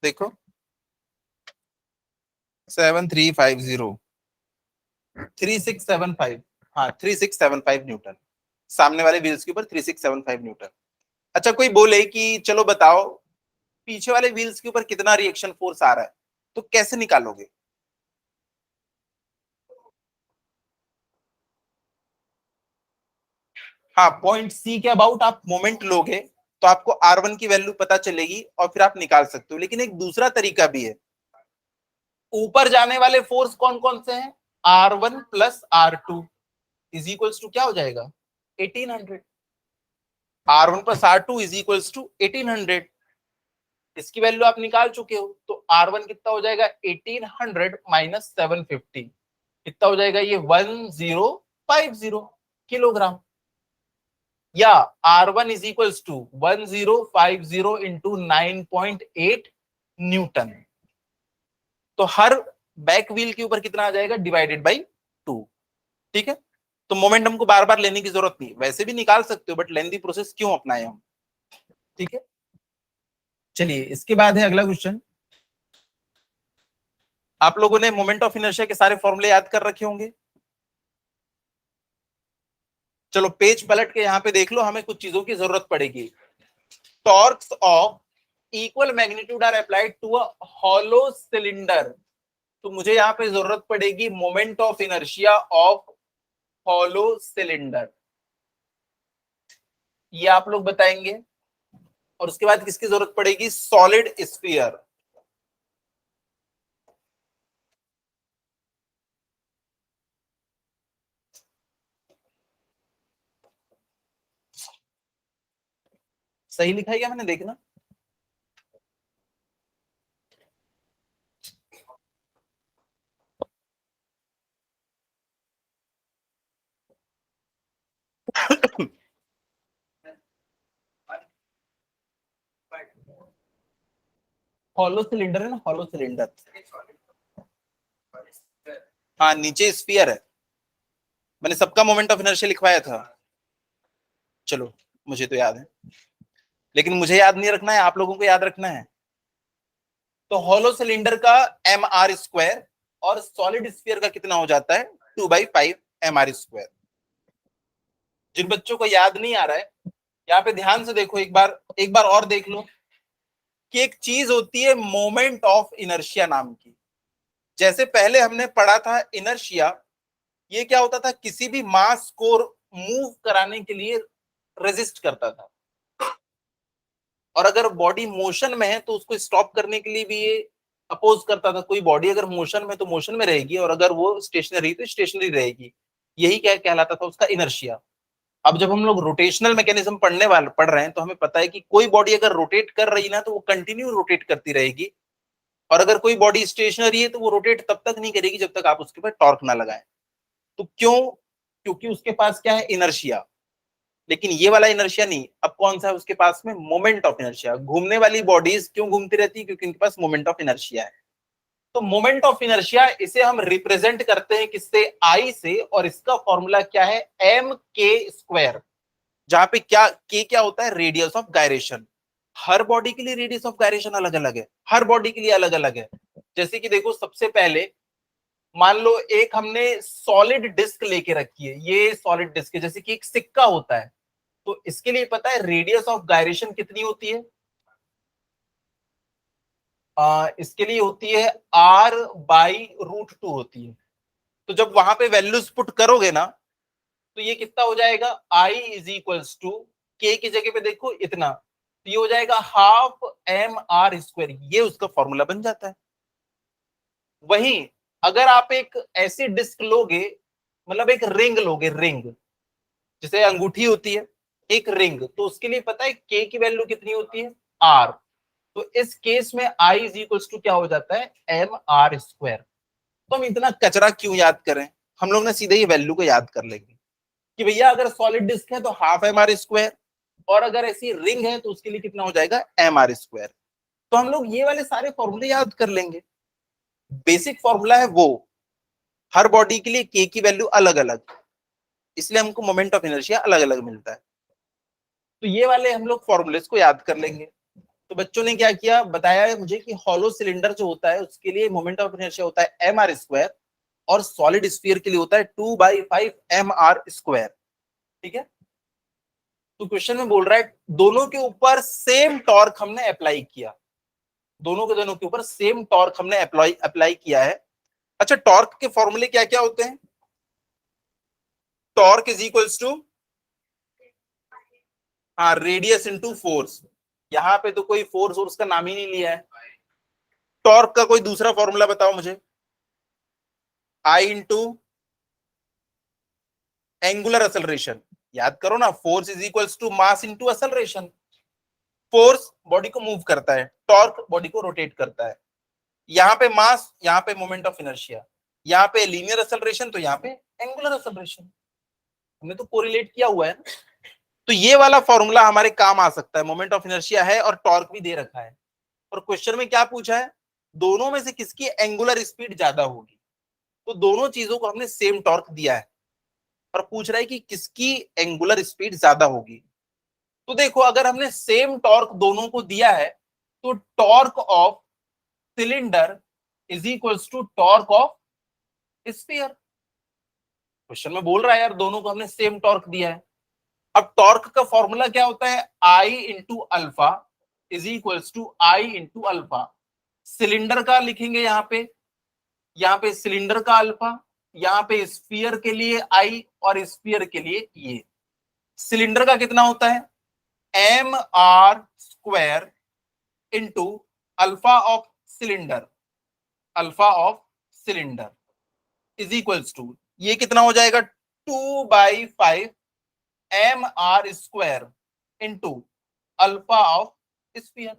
देखो 7350, 3675। हाँ 3675 न्यूटन। सामने वाले व्हील्स के ऊपर 3675 न्यूटन। अच्छा, कोई बोले कि चलो बताओ पीछे वाले व्हील्स के ऊपर कितना रिएक्शन फोर्स आ रहा है, तो कैसे निकालोगे? हाँ, पॉइंट सी के अबाउट आप मोमेंट लोगे तो आपको R1 की वैल्यू पता चलेगी और फिर आप निकाल सकते हो। लेकिन एक दूसरा तरीका भी है। ऊपर जाने वाले फोर्स कौन कौन से हैं? R1 plus R2 is equals to क्या हो जाएगा? 1800। R1 plus R2 is equals to 1800। इसकी वैल्यू आप निकाल चुके हो, तो R1 कितना हो जाएगा? 1800 माइनस 750। कितना हो जाएगा ये? 1050 किलोग्राम। या R1 is equals to 1050 into 9.8 newton. तो हर बैक व्हील के ऊपर कितना आ जाएगा? Divided by 2। ठीक है, तो मोमेंटम को बार बार लेने की जरूरत नहीं, वैसे भी निकाल सकते हो, बट लेंथी प्रोसेस क्यों अपनाए हम? ठीक है, चलिए इसके बाद है अगला क्वेश्चन। आप लोगों ने मोमेंट ऑफ इनर्शिया के सारे फॉर्मूले याद कर रखे होंगे। चलो पेज पलट के यहाँ पे देख लो, हमें कुछ चीजों की जरूरत पड़ेगी। Torques of equal magnitude are applied to a hollow cylinder, तो मुझे यहां पे जरूरत पड़ेगी moment of inertia of hollow cylinder, ये आप लोग बताएंगे। और उसके बाद किसकी जरूरत पड़ेगी, सॉलिड स्फीयर। सही लिखा है क्या मैंने, देखना। हॉलो सिलेंडर है ना, हॉलो सिलेंडर। हाँ नीचे स्फीयर है, मैंने सबका मोमेंट ऑफ इनर्शिया लिखवाया था। चलो मुझे तो याद है, लेकिन मुझे याद नहीं रखना है, आप लोगों को याद रखना है। तो हॉलो सिलेंडर का एम आर स्क्वायर और सॉलिड स्फीयर का कितना हो जाता है, 2/5 एम आर स्क्वायर। जिन बच्चों को याद नहीं आ रहा है, यहाँ पे ध्यान से देखो, एक बार और देख लो कि एक चीज होती है मोमेंट ऑफ इनर्शिया नाम की। जैसे पहले हमने पढ़ा था इनर्शिया, ये क्या होता था, किसी भी मास को मूव कराने के लिए रेजिस्ट करता था, और अगर बॉडी मोशन में है तो उसको स्टॉप करने के लिए भी ये अपोज करता था। कोई बॉडी अगर मोशन में तो मोशन में रहेगी, और अगर वो स्टेशनरी तो स्टेशनरी रहेगी। यही क्या कहलाता था, उसका इनर्शिया। अब जब हम लोग रोटेशनल मैकेनिज्म पढ़ रहे हैं, तो हमें पता है कि कोई बॉडी अगर रोटेट कर रही ना, तो वो कंटिन्यू रोटेट करती रहेगी, और अगर कोई बॉडी स्टेशनरी है तो वो रोटेट तब तक नहीं करेगी जब तक आप उसके ऊपर टॉर्क ना लगाएं। तो क्यों, क्योंकि उसके पास क्या है, इनर्शिया। लेकिन ये वाला इनर्शिया नहीं, अब कौन सा है उसके पास में, मोमेंट ऑफ इनर्शिया। घूमने वाली बॉडीज क्यों घूमती रहती है, क्योंकि इनके पास मोमेंट ऑफ इनर्शिया है। तो मोमेंट ऑफ इनर्शिया, इसे हम रिप्रेजेंट करते हैं किससे, आई से, और इसका फॉर्मूला क्या है, एम के स्क्वायर। जहां पे क्या के क्या होता है, radius of gyration. Her body के लिए रेडियस ऑफ गायरेशन अलग अलग है, हर बॉडी के लिए अलग अलग है। जैसे कि देखो, सबसे पहले मान लो एक हमने सॉलिड डिस्क लेके रखी है, ये सॉलिड डिस्क है, जैसे कि एक सिक्का होता है, तो इसके लिए पता है रेडियस ऑफ गायरेशन कितनी होती है, इसके लिए होती है R/√2 होती है। तो जब वहां पे वैल्यूज पुट करोगे ना, तो ये कितना हो जाएगा, I इज इक्वल्स टू के की जगह पे देखो इतना, तो ये हो जाएगा हाफ एम आर स्क्वायर, ये उसका फॉर्मूला बन जाता है। वहीं अगर आप एक ऐसी डिस्क लोगे, मतलब एक रिंग लोगे, रिंग जैसे अंगूठी होती है, एक रिंग, तो उसके लिए पता है के की वैल्यू कितनी होती है, आर। तो इस केस में I इज इक्वल्स टू क्या हो जाता है, एम आर स्क्वायर। तो हम इतना कचरा क्यों याद करें, हम लोग ना सीधे ये वैल्यू को याद कर लेंगे कि भैया अगर सॉलिड डिस्क है तो हाफ एम आर स्क्वायर, और अगर ऐसी रिंग है तो उसके लिए कितना हो जाएगा, एम आर स्क्वायर। तो हम लोग ये वाले सारे फॉर्मूले याद कर लेंगे। बेसिक फॉर्मूला है वो, हर बॉडी के लिए के की वैल्यू अलग अलग, इसलिए हमको मोमेंट ऑफ इनर्शिया अलग अलग मिलता है। तो ये वाले हम लोग फॉर्मूलेस को याद कर लेंगे। तो बच्चों ने क्या किया, बताया है मुझे कि हॉलो सिलेंडर जो होता है उसके लिए मोमेंट ऑफ इनर्शिया होता है एम आर स्क्वायर, और सॉलिड स्फीयर के लिए होता है 2/5 एम आर स्क्वायर। ठीक है, तो क्वेश्चन में बोल रहा है दोनों के ऊपर सेम टॉर्क हमने अप्लाई किया, दोनों के ऊपर सेम टॉर्क हमने अप्लाई किया है। अच्छा, टॉर्क के फॉर्मूले क्या क्या होते हैं, टॉर्क इज इक्वल्स टू, हाँ, रेडियस इनटू फोर्स। यहाँ पे तो कोई फोर्स और उसका नाम ही नहीं लिया है। टॉर्क का कोई दूसरा फॉर्मूला बताओ मुझे, आई इंटू एंगुलर असलरेशन। याद करो ना, force is equals to mass into acceleration. Force body को मूव करता है, टॉर्क बॉडी को रोटेट करता है। यहाँ पे मास, यहाँ पे मोमेंट ऑफ इनर्शिया, यहाँ पे लीनियर असलरेशन, तो यहाँ पे एंगुलर असलरेशन। हमने तो कोरिलेट किया हुआ है ना। तो ये वाला फॉर्मूला हमारे काम आ सकता है, मोमेंट ऑफ इनर्शिया है और टॉर्क भी दे रखा है, और क्वेश्चन में क्या पूछा है, दोनों में से किसकी एंगुलर स्पीड ज्यादा होगी। तो दोनों चीजों को हमने सेम टॉर्क दिया है, और पूछ रहा है कि किसकी एंगुलर स्पीड ज्यादा होगी। तो देखो, अगर हमने सेम टॉर्क दोनों को दिया है, तो torque of cylinder is equals to torque of sphere. Question में बोल रहा है यार, दोनों को हमने सेम टॉर्क दिया है। अब टॉर्क का फॉर्मूला क्या होता है, I into alpha is equals to I into alpha. Cylinder का लिखेंगे यहाँ पे सिलेंडर का अल्फा, यहाँ पे स्फीयर के लिए आई और स्फीयर के लिए ये। सिलेंडर का कितना होता है, M R square into alpha of cylinder, alpha of cylinder is equals to, ये कितना हो जाएगा 2/5 M R square into alpha of sphere.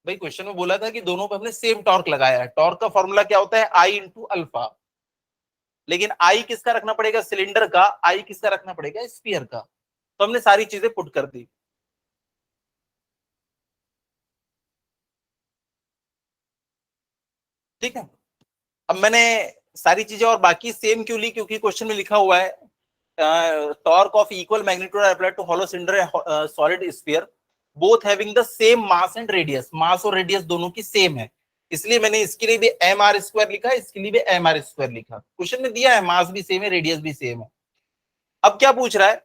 भाई क्वेश्चन में बोला था कि दोनों पे हमने सेम टॉर्क लगाया है, टॉर्क का फॉर्मूला क्या होता है, आई इंटू अल्फा, लेकिन आई किसका रखना पड़ेगा, सिलेंडर का, आई किसका रखना पड़ेगा, स्फीयर का। तो हमने सारी चीजें पुट कर दी। ठीक है, अब मैंने सारी चीजें और बाकी सेम क्यों ली, क्योंकि क्वेश्चन में लिखा हुआ है torque of equal magnitude applied to hollow cylinder solid sphere both having the same mass and radius, mass और रेडियस दोनों की सेम है, इसलिए मैंने इसके लिए भी एम आर स्क्वायर लिखा, इसके लिए भी एम आर स्क्वायर लिखा। क्वेश्चन में दिया है मास भी सेम है, रेडियस भी सेम है। अब क्या पूछ रहा है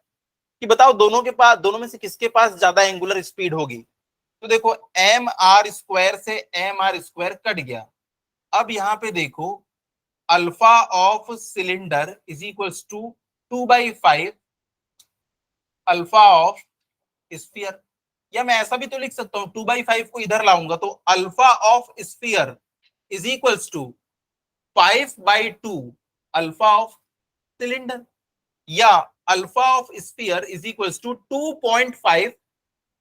कि बताओ दोनों के पास, दोनों में से किसके पास ज्यादा एंगुलर स्पीड होगी। तो देखो एम आर स्क्वायर से एम आर स्क्वायर कट गया। अब यहां पे देखो alpha of cylinder is equals to 2/5 alpha of sphere, या मैं ऐसा भी तो लिख सकता हूं, 2/5 को इधर लाऊंगा तो alpha of sphere is equals to 5/2 alpha of cylinder, या alpha of sphere is equals to 2.5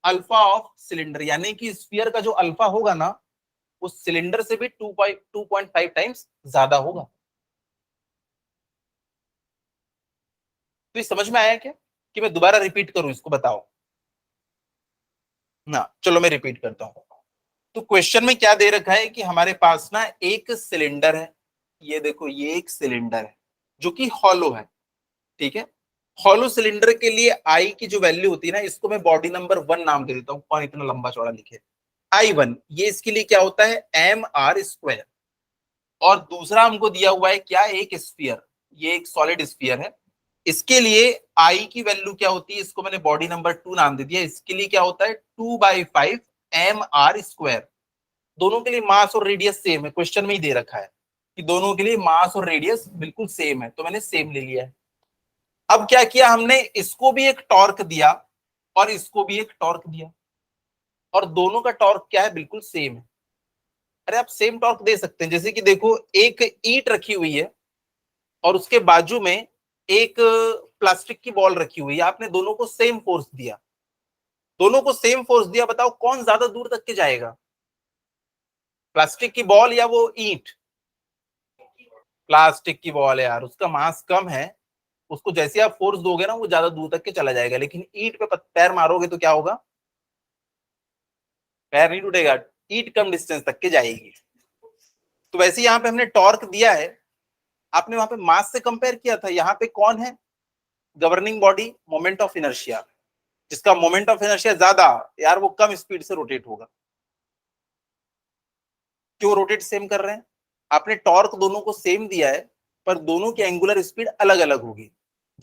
alpha of cylinder, यानी कि स्फीयर का जो अल्फा होगा ना उस सिलेंडर से भी 2.5 टाइम्स ज्यादा होगा। तो ये समझ में आया क्या कि मैं दोबारा रिपीट करूं इसको, बताओ ना। चलो मैं रिपीट करता हूं। तो क्वेश्चन में क्या दे रखा है कि हमारे पास ना एक सिलेंडर है, ये देखो ये एक सिलेंडर है जो कि हॉलो है, ठीक है। हॉलो सिलेंडर के लिए आई की जो वैल्यू होती है ना, इसको मैं बॉडी नंबर 1 नाम दे देता हूं, कौन इतना लंबा चौड़ा लिखे, I1, ये इसके लिए क्या होता है एम आर स्क्वायर। और दूसरा हमको दिया हुआ है क्या, एक स्फीयर, ये एक सॉलिड स्फीयर है, इसके लिए आई की वैल्यू क्या होती है, इसको मैंने बॉडी नंबर 2 नाम दे दिया, इसके लिए क्या होता है 2/5 एम आर स्क्वायर। दोनों के लिए मास और रेडियस सेम है, क्वेश्चन में ही दे रखा है कि दोनों के लिए मास और रेडियस बिल्कुल सेम है, तो मैंने सेम ले लिया है। अब क्या किया हमने, इसको भी एक टॉर्क दिया और इसको भी एक टॉर्क दिया, और दोनों का टॉर्क क्या है, बिल्कुल सेम है। अरे आप सेम टॉर्क दे सकते हैं, जैसे कि देखो एक ईंट रखी हुई है और उसके बाजू में एक प्लास्टिक की बॉल रखी हुई है, आपने दोनों को सेम फोर्स दिया, दोनों को सेम फोर्स दिया, बताओ कौन ज्यादा दूर तक के जाएगा, प्लास्टिक की बॉल या वो ईंट। प्लास्टिक की बॉल है यार, उसका मास कम है, उसको जैसे आप फोर्स दोगे ना वो ज्यादा दूर तक के चला जाएगा, लेकिन ईंट पे पैर मारोगे तो क्या होगा, पैर नहीं टूटेगा, ईंट कम डिस्टेंस तक के जाएगी। तो वैसे यहाँ पे हमने टॉर्क दिया है, आपने वहां पे मास से कंपेयर किया था, यहाँ पे कौन है governing body, moment of inertia, जिसका मोमेंट ऑफ इनर्शिया ज्यादा, यार वो कम स्पीड से रोटेट होगा। क्यों रोटेट सेम कर रहे हैं, आपने टॉर्क दोनों को सेम दिया है पर दोनों की एंगुलर स्पीड अलग अलग होगी।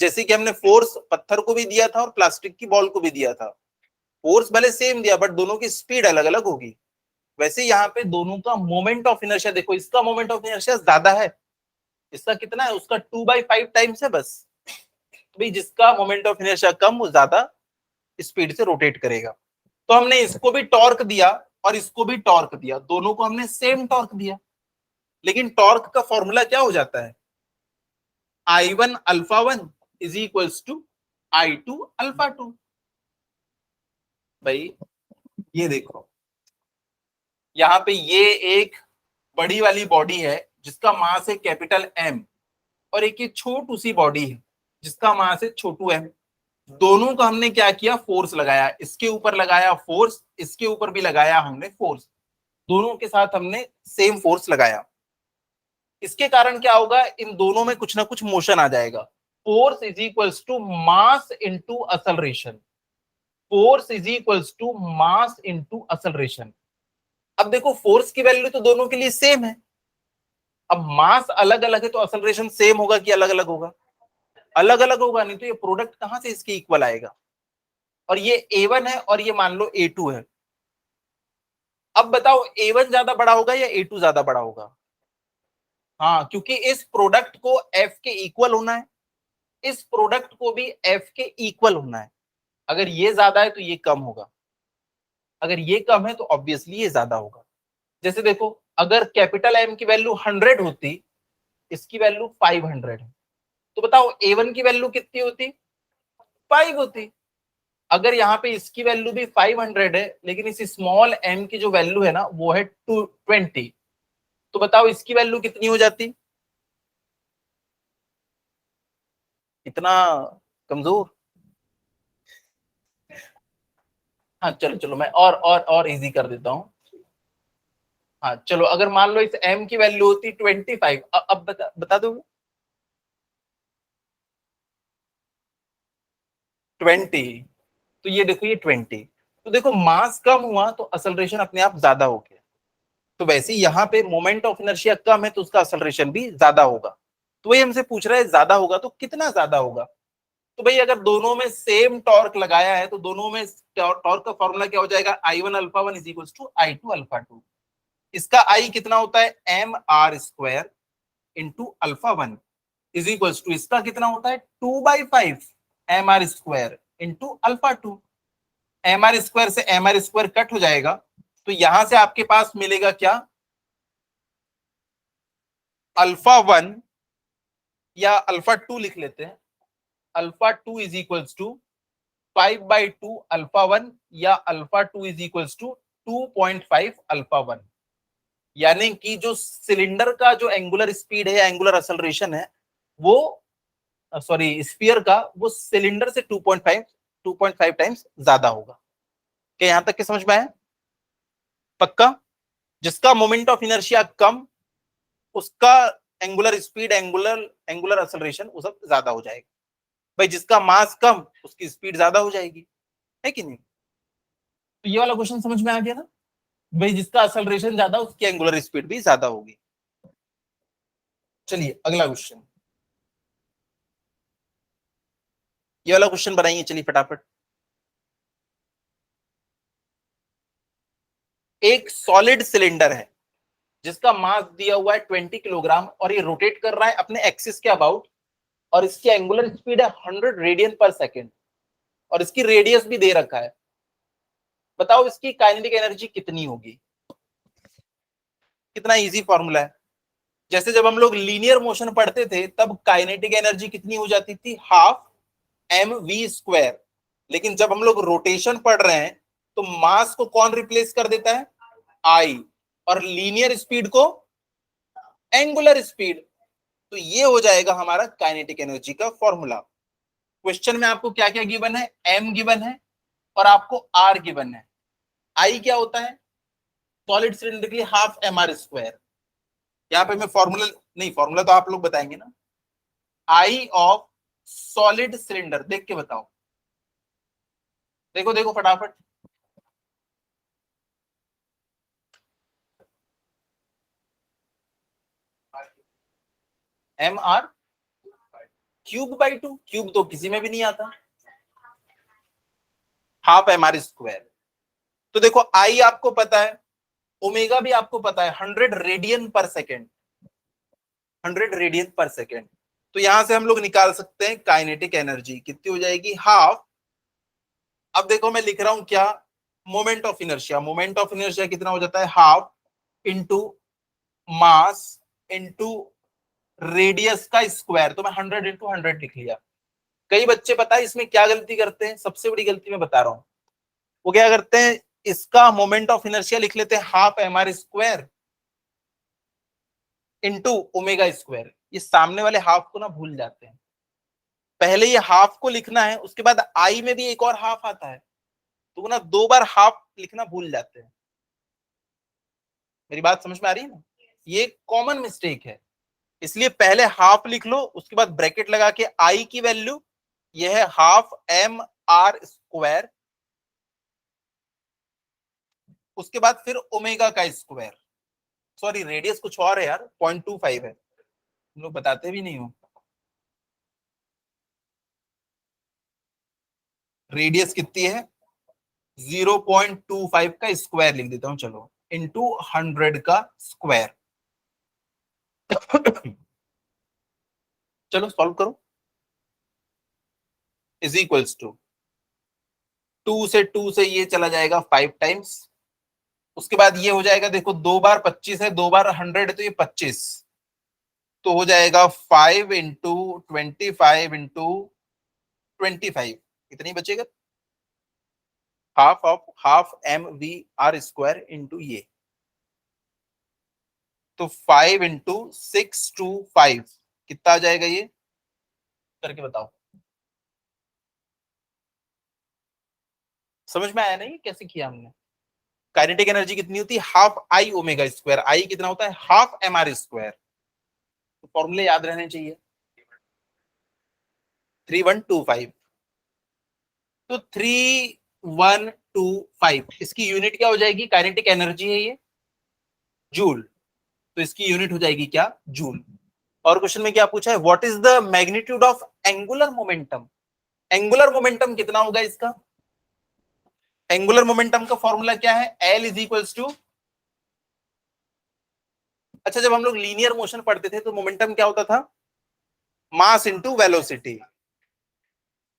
जैसे कि हमने फोर्स पत्थर को भी दिया था और प्लास्टिक की बॉल को भी दिया था, फोर्स भले सेम दिया बट दोनों की स्पीड अलग अलग होगी। वैसे यहाँ पे दोनों का मोमेंट ऑफ इनर्शिया देखो, इसका मोमेंट ऑफ इनर्शिया ज्यादा है, इसका कितना है, उसका 2/5 टाइम्स है बस। तो भाई जिसका मोमेंट ऑफ इनर्शिया कम वो ज्यादा स्पीड से रोटेट करेगा। तो हमने इसको भी टॉर्क दिया और इसको भी टॉर्क दिया, दोनों को हमने सेम टॉर्क दिया, लेकिन टॉर्क का फॉर्मूला क्या हो जाता है, I1 alpha 1 is equals to I2 alpha 2। भाई ये देखो यहाँ पे ये एक बड़ी वाली बॉडी है जिसका मास है कैपिटल एम, और एक ये छोटू सी बॉडी है जिसका मास है छोटू एम। दोनों का हमने क्या किया, फोर्स लगाया, इसके ऊपर लगाया फोर्स, इसके ऊपर भी लगाया हमने फोर्स, दोनों के साथ हमने सेम फोर्स लगाया। इसके कारण क्या होगा, इन दोनों में कुछ ना कुछ मोशन आ जाएगा। Force is equals to mass into acceleration, force is equals to mass into acceleration. अब देखो फोर्स की वैल्यू तो दोनों के लिए सेम है, अब मास अलग अलग है तो असलरेशन सेम होगा कि अलग अलग होगा, अलग अलग होगा, नहीं तो ये प्रोडक्ट कहां से इसके इक्वल आएगा। और ये A1 है और ये मान लो A2 है। अब बताओ A1 ज्यादा बड़ा होगा या A2 ज्यादा बड़ा होगा? हाँ, क्योंकि इस प्रोडक्ट को F के इक्वल होना है, इस प्रोडक्ट को भी F के इक्वल होना है। अगर ये ज्यादा है तो ये कम होगा, अगर ये कम है तो ऑब्वियसली ये ज्यादा होगा। जैसे देखो, अगर कैपिटल M की वैल्यू 100 होती, इसकी वैल्यू 500 है, तो बताओ A1 की वैल्यू कितनी होती? 5 होती। अगर यहाँ पे इसकी वैल्यू भी 500 है, लेकिन इस स्मॉल m की जो वैल्यू है ना वो है 220, तो बताओ इसकी वैल्यू कितनी हो जाती? इतना कमजोर? हाँ चलो चलो, मैं और इजी कर देता हूँ। हाँ चलो, अगर मान लो इस m की वैल्यू होती 25, अब बता दोगे? 20, तो ये देखो ये 20, तो देखो मास कम हुआ तो असलरेशन अपने आप ज्यादा हो गया। तो वैसे ही यहाँ पे मोमेंट ऑफ इनर्शिया कम है तो उसका असलरेशन भी ज्यादा होगा। तो वही हमसे पूछ रहा है ज्यादा होगा तो कितना ज्यादा होगा। तो भाई अगर दोनों में सेम टॉर्क लगाया है तो दोनों में टॉर्क का फॉर्मूला क्या हो जाएगा? I1 alpha 1 is equal to I2 alpha 2। इसका I कितना होता है? mr² into alpha 1 is equal to इसका कितना होता है? 2/5 mr² इंटू अल्फा 2। mr² से mr² कट हो जाएगा, तो यहां से आपके पास मिलेगा क्या? अल्फा 1 या अल्फा 2 लिख लेते हैं। Alpha 2 is equals to 5/2 alpha 1 या alpha 2 is equals to 2.5 alpha 1। यानी कि जो सिलेंडर का जो एंगुलर स्पीड है या एंगुलर एक्सेलरेशन है वो, सॉरी स्फीयर का, वो सिलेंडर से 2.5 टाइम्स ज्यादा होगा। क्या यहां तक के समझ में आया? पक्का? जिसका मोमेंट ऑफ इनर्शिया कम, उसका angular speed, angular angular acceleration वो सब ज्यादा हो जाएगा। भाई जिसका मास कम उसकी स्पीड ज्यादा हो जाएगी, है कि नहीं? तो ये वाला क्वेश्चन समझ में आ गया ना? भाई जिसका एक्सेलरेशन ज्यादा उसकी एंगुलर स्पीड भी ज्यादा होगी। चलिए अगला क्वेश्चन, ये वाला क्वेश्चन बनाइए चलिए फटाफट। एक सॉलिड सिलेंडर है जिसका मास दिया हुआ है 20 किलोग्राम और ये रोटेट कर रहा है अपने एक्सिस के अबाउट, और इसकी एंगुलर स्पीड है 100 रेडियन पर सेकेंड, और इसकी रेडियस भी दे रखा है। बताओ इसकी काइनेटिक एनर्जी कितनी होगी? कितना इजी फॉर्मूला है। जैसे जब हम लोग लीनियर मोशन पढ़ते थे तब काइनेटिक एनर्जी कितनी हो जाती थी? Half mv²। लेकिन जब हम लोग रोटेशन पढ़ रहे हैं तो मास को कौन रिप्लेस कर देता है? आई, और लीनियर स्पीड को एंगुलर स्पीड। तो ये हो जाएगा हमारा काइनेटिक एनर्जी का फॉर्मूला। क्वेश्चन में आपको क्या क्या गिवन है? m गिवन है और आपको r गिवन है। आई क्या होता है? सॉलिड सिलेंडर के लिए हाफ mr²। यहाँ पे मैं फॉर्मूला नहीं, फॉर्मूला तो आप लोग बताएंगे ना। आई ऑफ सॉलिड सिलेंडर देख के बताओ, देखो देखो फटाफट। mr³/2, क्यूब तो किसी में भी नहीं आता, हाफ mr²। तो देखो आई आपको पता है, ओमेगा भी आपको पता है, 100 रेडियन पर सेकेंड, 100 रेडियन पर सेकेंड। तो यहां से हम लोग निकाल सकते हैं काइनेटिक एनर्जी कितनी हो जाएगी? हाफ। अब देखो मैं लिख रहा हूं क्या? Moment of inertia. Moment of inertia कितना हो जाता है? Half into mass into radius का स्क्वायर। तो मैं 100 × 100 लिख लिया। कई बच्चे पता है इसमें क्या गलती करते हैं? सबसे बड़ी गलती मैं बता रहा हूं, वो क्या करते हैं, इसका मोमेंट ऑफ इनर्शिया लिख लेते हैं हाफ mr² इंटू ओमेगा²। ये सामने वाले हाफ को ना भूल जाते हैं। पहले ये हाफ को लिखना है, उसके बाद आई में भी एक और हाफ आता है, तो वो ना 2 बार हाफ लिखना भूल जाते हैं। मेरी बात समझ में आ रही है ना? ये कॉमन मिस्टेक है। इसलिए पहले हाफ लिख लो, उसके बाद ब्रैकेट लगा के आई की वैल्यू यह है हाफ mr², उसके बाद फिर ओमेगा का स्क्वायर। सॉरी रेडियस कुछ और है यार, 0.25 है, तुम लोग बताते भी नहीं हो। रेडियस कितनी है 0.25 का स्क्वायर लिख देता हूं, चलो, इंटू 100 का स्क्वायर। चलो सॉल्व करो। इज इक्वल्स टू 2 से ये चला जाएगा 5 टाइम्स। उसके बाद ये हो जाएगा, देखो 2 बार 25 है, 2 बार 100 है, तो ये 25, तो हो जाएगा 5 इंटू 25 इंटू 25, कितनी बचेगा, हाफ mv r² इंटू ये, तो 5 इंटू 6 टू 5 कितना आ जाएगा ये, करके बताओ। समझ में आया नहीं कैसे किया हमने। काइनेटिक एनर्जी कितनी होती है, हाफ आई ओमेगा स्क्वायर, आई कितना होता है, हाफ mr²। तो फॉर्मूले याद रहने चाहिए। 3125, तो 3125 इसकी यूनिट क्या हो जाएगी, काइनेटिक एनर्जी है ये, जूल, तो इसकी यूनिट हो जाएगी क्या, जूल। और क्वेश्चन में क्या पूछा है, what is the magnitude of angular momentum. Angular momentum कितना होगा इसका, एंगुलर मोमेंटम का फॉर्मूला क्या है, एल इज इक्वल्स टू, अच्छा जब हम लोग लीनियर मोशन पढ़ते थे तो मोमेंटम क्या होता था, मास इंटू वेलोसिटी।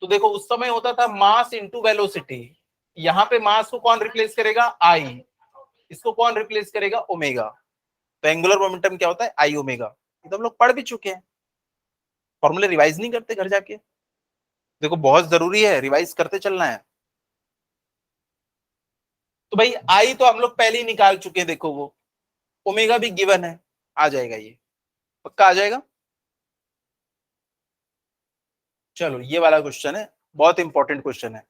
तो देखो उस समय होता था मास इंटू वेलोसिटी, यहां पे मास को कौन रिप्लेस करेगा, आई, इसको कौन रिप्लेस करेगा, ओमेगा। तो एंगुलर मोमेंटम क्या होता है, आई ओमेगा। ये तो हम लोग पढ़ भी चुके हैं, फॉर्मूले रिवाइज नहीं करते घर जाके, देखो बहुत जरूरी है, रिवाइज करते चलना है। तो भाई आई तो हम लोग पहले ही निकाल चुके हैं, देखो वो ओमेगा भी गिवन है, आ जाएगा ये, पक्का आ जाएगा। चलो ये वाला क्वेश्चन है, बहुत इंपॉर्टेंट क्वेश्चन है।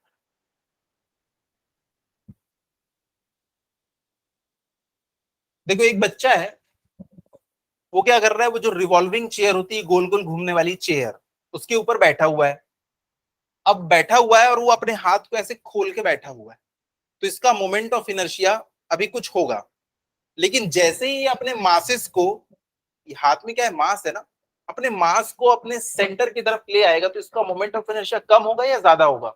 देखो एक बच्चा है, वो क्या कर रहा है, वो जो रिवॉल्विंग चेयर होती है, गोल गोल घूमने वाली चेयर, उसके ऊपर बैठा हुआ है। अब बैठा हुआ है और वो अपने हाथ को ऐसे खोल के बैठा हुआ है, तो इसका मोमेंट ऑफ इनर्शिया अभी कुछ होगा, लेकिन जैसे ही अपने मासेस को, ये हाथ में क्या है, मास है ना, अपने मास को अपने सेंटर की तरफ ले आएगा, तो इसका मोमेंट ऑफ इनर्शिया कम होगा या ज्यादा होगा,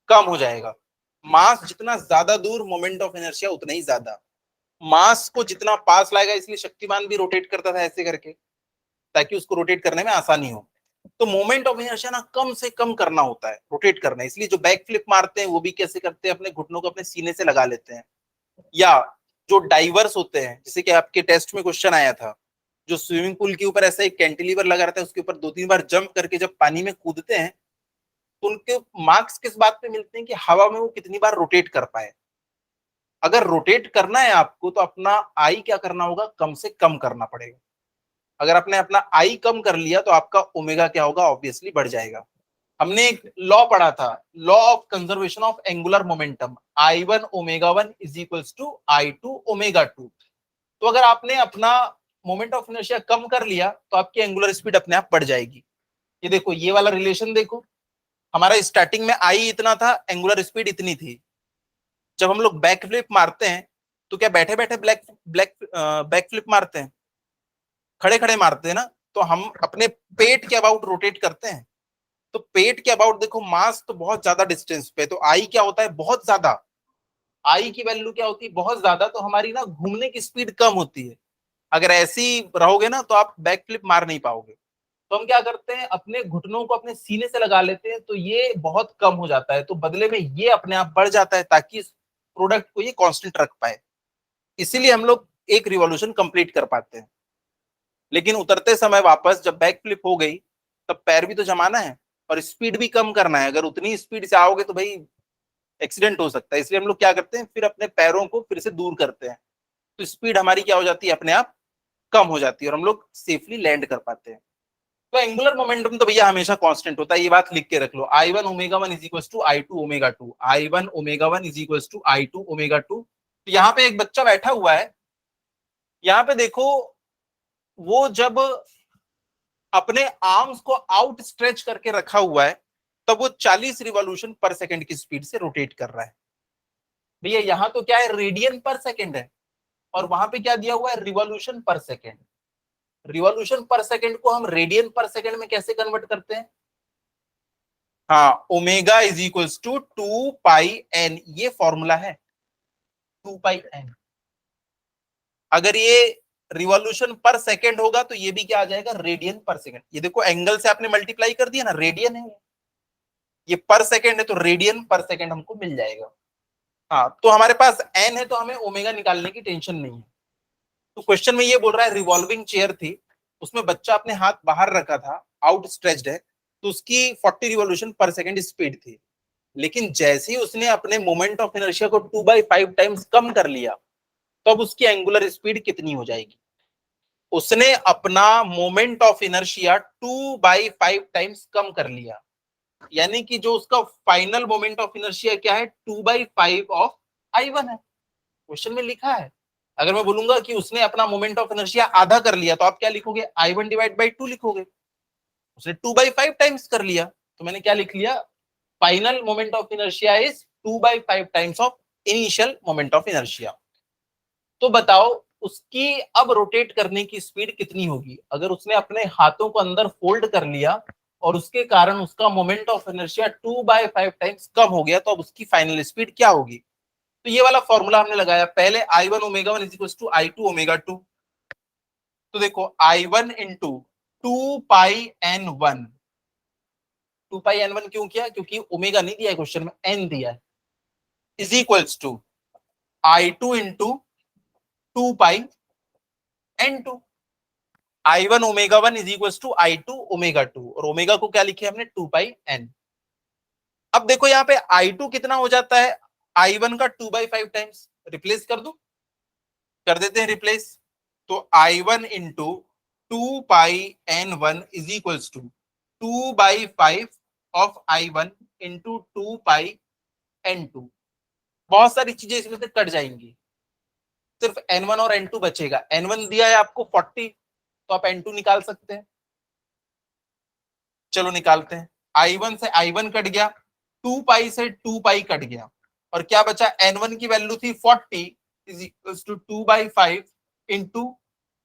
कम हो जाएगा। मास जितना ज्यादा दूर, मोमेंट ऑफ इनर्शिया उतना ही ज्यादा। मास को जितना पास लाएगा, इसलिए शक्तिमान भी रोटेट करता था ऐसे करके, ताकि उसको रोटेट करने में आसानी हो। तो मोमेंट ऑफ इनर्शिया ना कम से कम करना होता है, रोटेट करना है। इसलिए जो बैक फ्लिप मारते हैं वो भी कैसे करते हैं, अपने घुटनों को अपने सीने से लगा लेते हैं। या जो डाइवर्स होते हैं, जैसे कि आपके टेस्ट में क्वेश्चन आया था, जो स्विमिंग पूल के ऊपर ऐसा एक कैंटिलीवर लगा रहता है, उसके ऊपर 2-3 बार जंप करके जब पानी में कूदते हैं, तो उनके मार्क्स किस बात पे मिलते हैं कि हवा में वो कितनी बार रोटेट कर पाए। अगर रोटेट करना है आपको, तो अपना आई क्या करना होगा, कम से कम करना पड़ेगा। अगर आपने अपना आई कम कर लिया, तो आपका ओमेगा क्या होगा, ऑब्वियसली बढ़ जाएगा। हमने एक लॉ पढ़ा था, law of conservation of angular momentum, I1 ω1 is equals to I2 ω2। तो अगर आपने अपना मोमेंट ऑफ इनर्शिया कम कर लिया, तो आपकी एंगुलर स्पीड अपने आप बढ़ जाएगी। ये देखो ये वाला रिलेशन देखो, हमारा स्टार्टिंग में आई इतना था, एंगुलर स्पीड इतनी थी। जब हम लोग बैक फ्लिप मारते हैं, तो क्या बैठे बैठे ब्लैक ब्लैक बैक फ्लिप मारते हैं, खड़े खड़े मारते हैं ना, तो हम अपने पेट के अबाउट रोटेट करते हैं। तो पेट के अबाउट देखो, मास तो बहुत ज्यादा डिस्टेंस पे, तो आई क्या होता है, बहुत ज्यादा। आई की वैल्यू क्या होती है, बहुत ज्यादा, तो हमारी ना घूमने की स्पीड कम होती है। अगर ऐसी रहोगे ना, तो आप बैक फ्लिप मार नहीं पाओगे। तो हम क्या करते हैं, अपने घुटनों को अपने सीने से लगा लेते हैं, तो ये बहुत कम हो जाता है, तो बदले में ये अपने आप बढ़ जाता है, ताकि इस प्रोडक्ट को ये कांस्टेंट रख पाए। इसीलिए हम लोग एक रिवॉल्यूशन कंप्लीट कर पाते हैं। लेकिन उतरते समय वापस जब बैक फ्लिप हो गई, तब पैर भी तो जमाना है और स्पीड भी कम करना है। अगर उतनी स्पीड से आओगे तो भाई एक्सीडेंट हो सकता है। इसलिए हम लोग क्या करते हैं, फिर अपने पैरों को फिर से दूर करते हैं, तो स्पीड हमारी क्या हो जाती है, अपने आप कम हो जाती है, और हम लोग सेफली लैंड कर पाते हैं। तो एंगुलर मोमेंटम तो भैया हमेशा कांस्टेंट होता है, ये बात लिख के रख लो। I1 ω1 is equal to I2 ω2, I1 ω1 is equal to I2 ω2। तो यहाँ पे एक बच्चा बैठा हुआ है, यहाँ पे देखो, वो जब अपने आर्म्स को आउट स्ट्रेच करके रखा हुआ है, तब वो 40 रिवॉल्यूशन पर सेकंड की स्पीड से रोटेट कर रहा है। भैया यहाँ तो क्या है, रेडियन पर सेकंड है, और वहां पे क्या दिया हुआ है, रिवॉल्यूशन पर सेकंड। रिवॉल्यूशन पर सेकंड को हम रेडियन पर सेकंड में कैसे कन्वर्ट करते हैं, हाँ, omega is equals to 2 pi n, ये फॉर्मूला है 2 पाई n। अगर ये रिवॉल्यूशन पर सेकेंड होगा तो ये भी क्या आ जाएगा, रेडियन पर सेकेंड। ये देखो एंगल से आपने मल्टीप्लाई कर दिया ना, रेडियन है ये पर सेकेंड है, तो रेडियन पर सेकेंड हमको मिल जाएगा। हाँ, तो हमारे पास n है तो हमें ओमेगा निकालने की टेंशन नहीं है। तो क्वेश्चन में ये बोल रहा है रिवॉल्विंग चेयर थी, उसमें बच्चा अपने हाथ बाहर रखा था, आउट स्ट्रेच्ड है, तो उसकी 40 रिवॉल्यूशन पर सेकेंड स्पीड थी। लेकिन जैसे ही उसने अपने मोमेंट ऑफ इनर्शिया को 2/5 टाइम्स कम कर लिया, तो अब उसकी एंगुलर स्पीड कितनी हो जाएगी? उसने अपना मोमेंट ऑफ इनर्शिया 2/5 टाइम्स कम कर लिया, यानी कि जो उसका फाइनल मोमेंट ऑफ इनर्शिया क्या है, 2/5 ऑफ I1 है। क्वेश्चन में लिखा है। अगर मैं बोलूंगा कि उसने अपना मोमेंट ऑफ इनर्शिया आधा कर लिया, तो आप क्या लिखोगे, I1 डिवाइड बाई 2 लिखोगे। उसने 2/5 टाइम्स कर लिया, तो मैंने क्या लिख लिया, final moment of inertia is 2/5 times of initial moment of inertia. तो बताओ उसकी अब रोटेट करने की स्पीड कितनी होगी? अगर उसने अपने हाथों को अंदर फोल्ड कर लिया और उसके कारण उसका मोमेंट ऑफ इनर्शिया 2/5 टाइम्स कम हो गया, तो अब उसकी फाइनल स्पीड क्या होगी? तो ये वाला फॉर्मूला हमने लगाया पहले, I1 omega 1 is equal to I2 omega 2। तो देखो I1 into 2 pi n1, 2 pi n1 क्यों किया, क्योंकि ओमेगा नहीं दिया है क्वेश्चन में, n दिया है, is equals to I2 into 2 pi n2। I1 omega 1 is equal to I2 omega 2, और ओमेगा को क्या लिखे हमने, 2 पाई n। अब देखो यहाँ पे I2 कितना हो जाता है, I1 का 2/5 टाइम्स, रिप्लेस कर दो, कर देते हैं रिप्लेस। तो I1 into 2 pi n1 is equal to 2/5 of I1 into 2 pi n2। बहुत सारी चीजें इसमें से कट जाएंगी, सिर्फ n1 और n2 बचेगा। n1 दिया है आपको 40, तो आप n2 निकाल सकते हैं। चलो निकालते हैं। I1 से I1 कट गया, 2 पाई से 2 पाई कट गया, और क्या बचा, n1 की वैल्यू थी 40 is equal to 2/5 into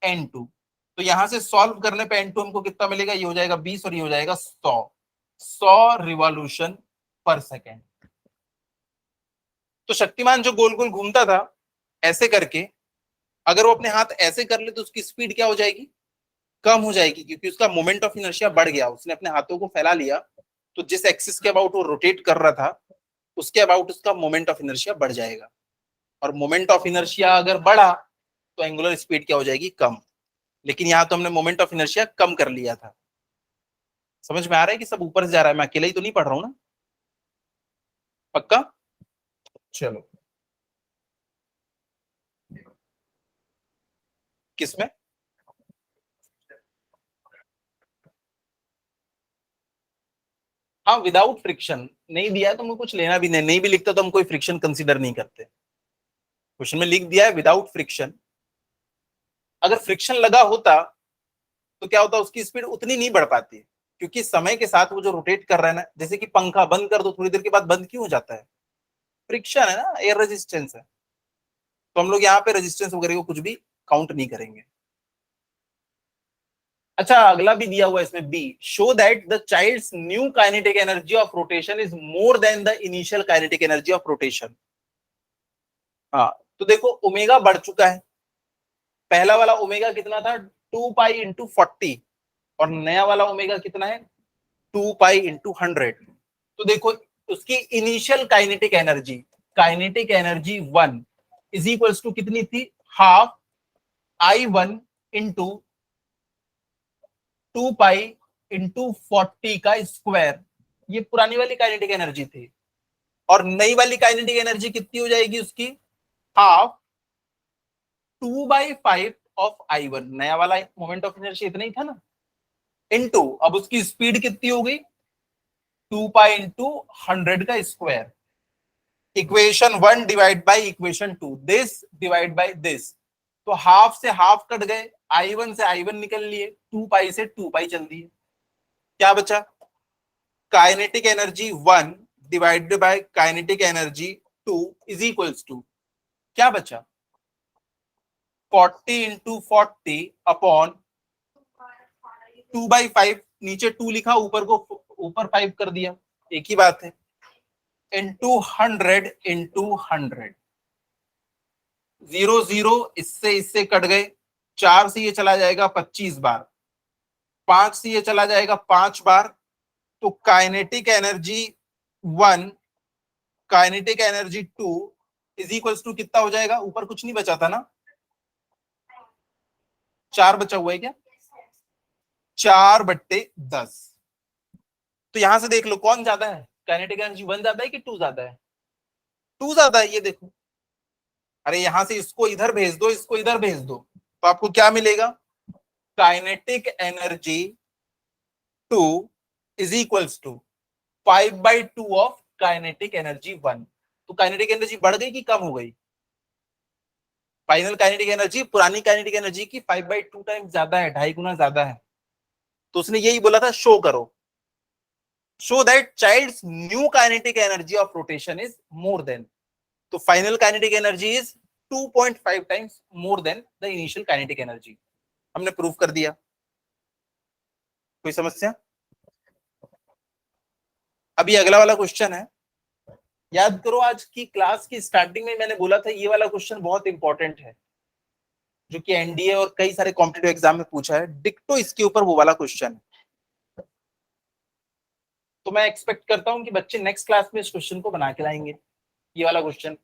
n2। तो यहां से सॉल्व करने पे n2 हमको कितना मिलेगा, ये हो जाएगा 20 और ये हो जाएगा 100 रिवॉल्यूशन पर सेकेंड। तो शक्तिमान जो गोल गोल घूमता था ऐसे करके, अगर वो अपने हाथ ऐसे कर ले तो उसकी स्पीड क्या हो जाएगी, कम हो जाएगी, क्योंकि उसका मोमेंट ऑफ इनर्शिया बढ़ गया, उसने अपने हाथों को फैला लिया, तो जिस एक्सिस के अबाउट वो रोटेट कर रहा था उसके अबाउट उसका मोमेंट ऑफ इनर्शिया बढ़ जाएगा, और मोमेंट ऑफ इनर्शिया अगर बढ़ा तो एंगुलर स्पीड क्या हो जाएगी, कम। लेकिन यहाँ तो हमने मोमेंट ऑफ इनर्शिया कम कर लिया था। समझ में आ रहा है कि सब ऊपर से जा रहा है, मैं अकेला ही तो नहीं पढ़ रहा हूँ ना, पक्का? चलो, किसमें? हाँ, विदाउट फ्रिक्शन नहीं दिया है तो हमको कुछ लेना भी नहीं, नहीं भी लिखता तो हम कोई फ्रिक्शन कंसीडर नहीं करते। क्वेश्चन में लिख दिया है विदाउट फ्रिक्शन। अगर फ्रिक्शन लगा होता तो क्या होता, उसकी स्पीड उतनी नहीं बढ़ पाती, क्योंकि समय के साथ वो जो रोटेट कर रहा है ना, जैसे कि पंखा बंद कर दो थोड़ी देर के बाद बंद क्यों हो जाता है, फ्रिक्शन है ना, एयर रेजिस्टेंस है। तो हम लोग यहाँ पे रेजिस्टेंस वगैरह को कुछ भी काउंट नहीं करेंगे। अच्छा, अगला भी दिया हुआ है इसमें, B, show that the child's new kinetic energy of rotation is more than the initial kinetic energy of rotation. हाँ, तो देखो ओमेगा बढ़ चुका है, पहला वाला ओमेगा कितना था, 2 पाई इंटू 40, और नया वाला ओमेगा कितना है, 2 पाई इंटू 100। तो देखो उसकी initial kinetic energy 1 is equals to कितनी थी, half I1 into 2 pi into 40 का स्क्वायर। ये पुरानी वाली काइनेटिक एनर्जी थी, और नई वाली काइनेटिक एनर्जी कितनी हो जाएगी उसकी, हाफ 2/5 ऑफ I1, नया वाला मोमेंट ऑफ इनर्शिया इतना ही था ना, इनटू अब उसकी स्पीड कितनी हो गई, 2 पाई इंटू 100 का square. Equation 1 divide by equation 2, this divide by this, तो हाफ से हाफ कट गए, I1 से I1 निकल लिए, 2 पाई से 2 पाई चल दिए, क्या बचा, kinetic energy 1 divided by kinetic energy 2 is equals to क्या बचा, 40 इंटू 40 अपॉन 2/5, नीचे 2 लिखा, ऊपर को ऊपर 5 कर दिया, एक ही बात है, इंटू 100 इंटू 100, 0 0 इससे कट गए, 4 से ये चला जाएगा 25 बार, 5 से ये चला जाएगा 5 बार, तो kinetic energy 1, kinetic energy 2 is equals to कितना हो जाएगा, ऊपर कुछ नहीं बचा था ना, 4 बचा हुआ है क्या, 4/10। तो यहां से देख लो कौन ज्यादा है, काइनेटिक एनर्जी 1 ज्यादा है कि 2 ज्यादा है, 2 ज्यादा है, ये देखो। अरे यहां से इसको इधर भेज दो, इसको इधर भेज दो, तो आपको क्या मिलेगा, kinetic energy 2 is equals to 5/2 of kinetic energy 1। तो काइनेटिक एनर्जी बढ़ गई कि कम हो गई, फाइनल काइनेटिक एनर्जी पुरानी काइनेटिक एनर्जी की 5/2 टाइम ज्यादा है, 2.5 गुना ज्यादा है। तो उसने यही बोला था, शो करो, show that child's new kinetic energy of rotation is more than, तो final kinetic energy is 2.5 times more than the initial kinetic energy. हमने प्रूव कर दिया। कोई समस्या? अभी अगला वाला क्वेश्चन है, याद करो आज की क्लास की स्टार्टिंग में मैंने बोला था ये वाला क्वेश्चन बहुत इंपॉर्टेंट है, जो कि एनडीए और कई सारे कॉम्पिटिटिव एग्जाम में पूछा है, डिक्टो इसके ऊपर वो वाला क्वेश्चन है। तो मैं एक्सपेक्ट करता हूं कि बच्चे नेक्स्ट क्लास में इस क्वेश्चन को बना के लाएंगे। ये वाला क्वेश्चन,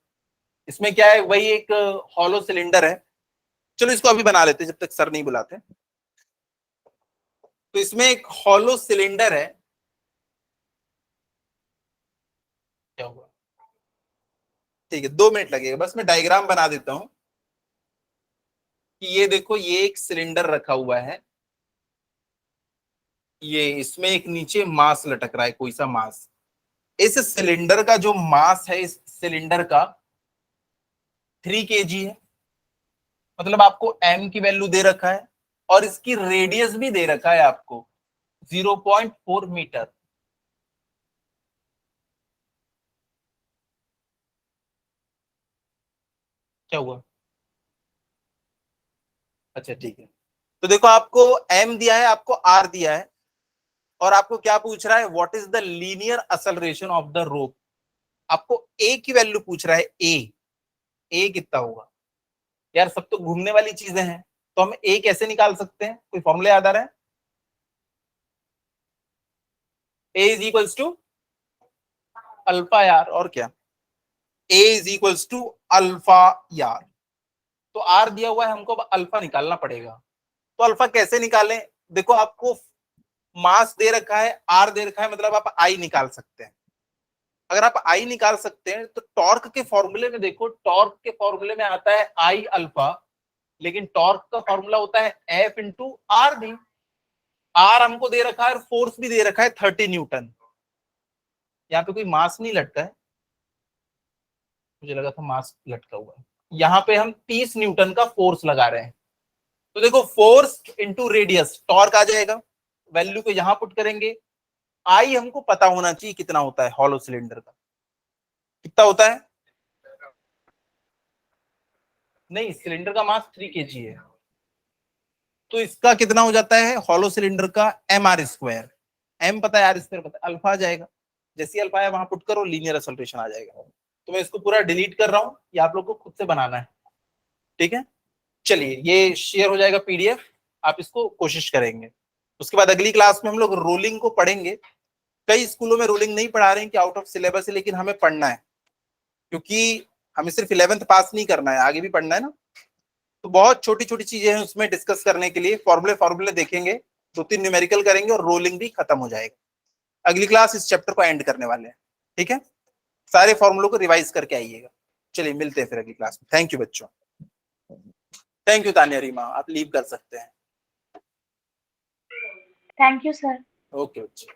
इसमें क्या है, वही एक हॉलो सिलेंडर है, चलो इसको अभी बना लेते जब तक सर नहीं बुलाते। तो इसमें एक हॉलो सिलेंडर है, क्या हुआ, ठीक है 2 मिनट लगेगा, बस मैं डायग्राम बना देता हूं कि ये देखो, ये एक सिलेंडर रखा हुआ है, ये इसमें एक नीचे मास लटक रहा है, कोई सा मास। इस सिलेंडर का जो मास है, इस सिलेंडर का 3 kg है, मतलब आपको m की वैल्यू दे रखा है, और इसकी रेडियस भी दे रखा है आपको 0.4 मीटर। क्या हुआ, अच्छा ठीक है। तो देखो आपको m दिया है, आपको r दिया है, और आपको क्या पूछ रहा है, what is the linear acceleration of the rope. आपको a की वैल्यू पूछ रहा है, a कितना होगा। यार सब तो घूमने वाली चीजें हैं, तो हम a कैसे निकाल सकते हैं, कोई फॉर्मूला याद आ रहा है, a is equals to alpha यार, और क्या, a is equals to alpha यार। तो r दिया हुआ है, हमको अब अल्फा निकालना पड़ेगा। तो अल्फा कैसे निकालें, देखो आपको मास दे रखा है, r दे रखा है, मतलब आप i निकाल सकते हैं। अगर आप i निकाल सकते हैं तो टॉर्क के फॉर्मूले में देखो, टॉर्क के फॉर्मूले में आता है i अल्फा, लेकिन टॉर्क का फॉर्मूला होता है F into R D. R हमको दे रखा है और फोर्स भी दे रखा है 30 न्यूटन। यहाँ पे कोई मास नहीं लटका है, मुझे लगा था मास लटका हुआ है। यहाँ पे हम 30 न्यूटन का फोर्स लगा रहे हैं। तो देखो फोर्स इंटू रेडियस, टॉर्क आ जाएगा, वैल्यू को यहां पुट करेंगे। आई हमको पता होना चाहिए कितना होता है, हॉलो सिलेंडर का कितना होता है, नहीं सिलेंडर का मास 3 kg है, तो इसका कितना हो जाता है हॉलो सिलेंडर का, mr²। m पता है, आर स्क्वायर पता है, अल्फा आ जाएगा। जैसे अल्फा है वहां पुट करो, लीनियर एक्सेलरेशन आ जाएगा। तो मैं इसको पूरा डिलीट कर रहा हूं, ये आप लोग को खुद से बनाना है, ठीक है। चलिए ये शेयर हो जाएगा पीडीएफ, आप इसको कोशिश करेंगे। उसके बाद अगली क्लास में हम लोग रोलिंग को पढ़ेंगे। कई स्कूलों में रोलिंग नहीं पढ़ा रहे हैं कि आउट ऑफ सिलेबस है, लेकिन हमें पढ़ना है, क्योंकि हमें सिर्फ 11th पास नहीं करना है, आगे भी पढ़ना है ना। तो बहुत छोटी छोटी चीजें हैं उसमें डिस्कस करने के लिए, फॉर्मूले देखेंगे, 2-3 न्यूमेरिकल करेंगे और रोलिंग भी खत्म हो जाएगा। अगली क्लास इस चैप्टर को एंड करने वाले हैं, ठीक है। सारे फॉर्मूलों को रिवाइज करके आइएगा। चलिए मिलते हैं फिर अगली क्लास में। थैंक यू बच्चों, थैंक यू तानिया रीमा, आप लीव कर सकते हैं। Thank you sir. ओके बच्चे।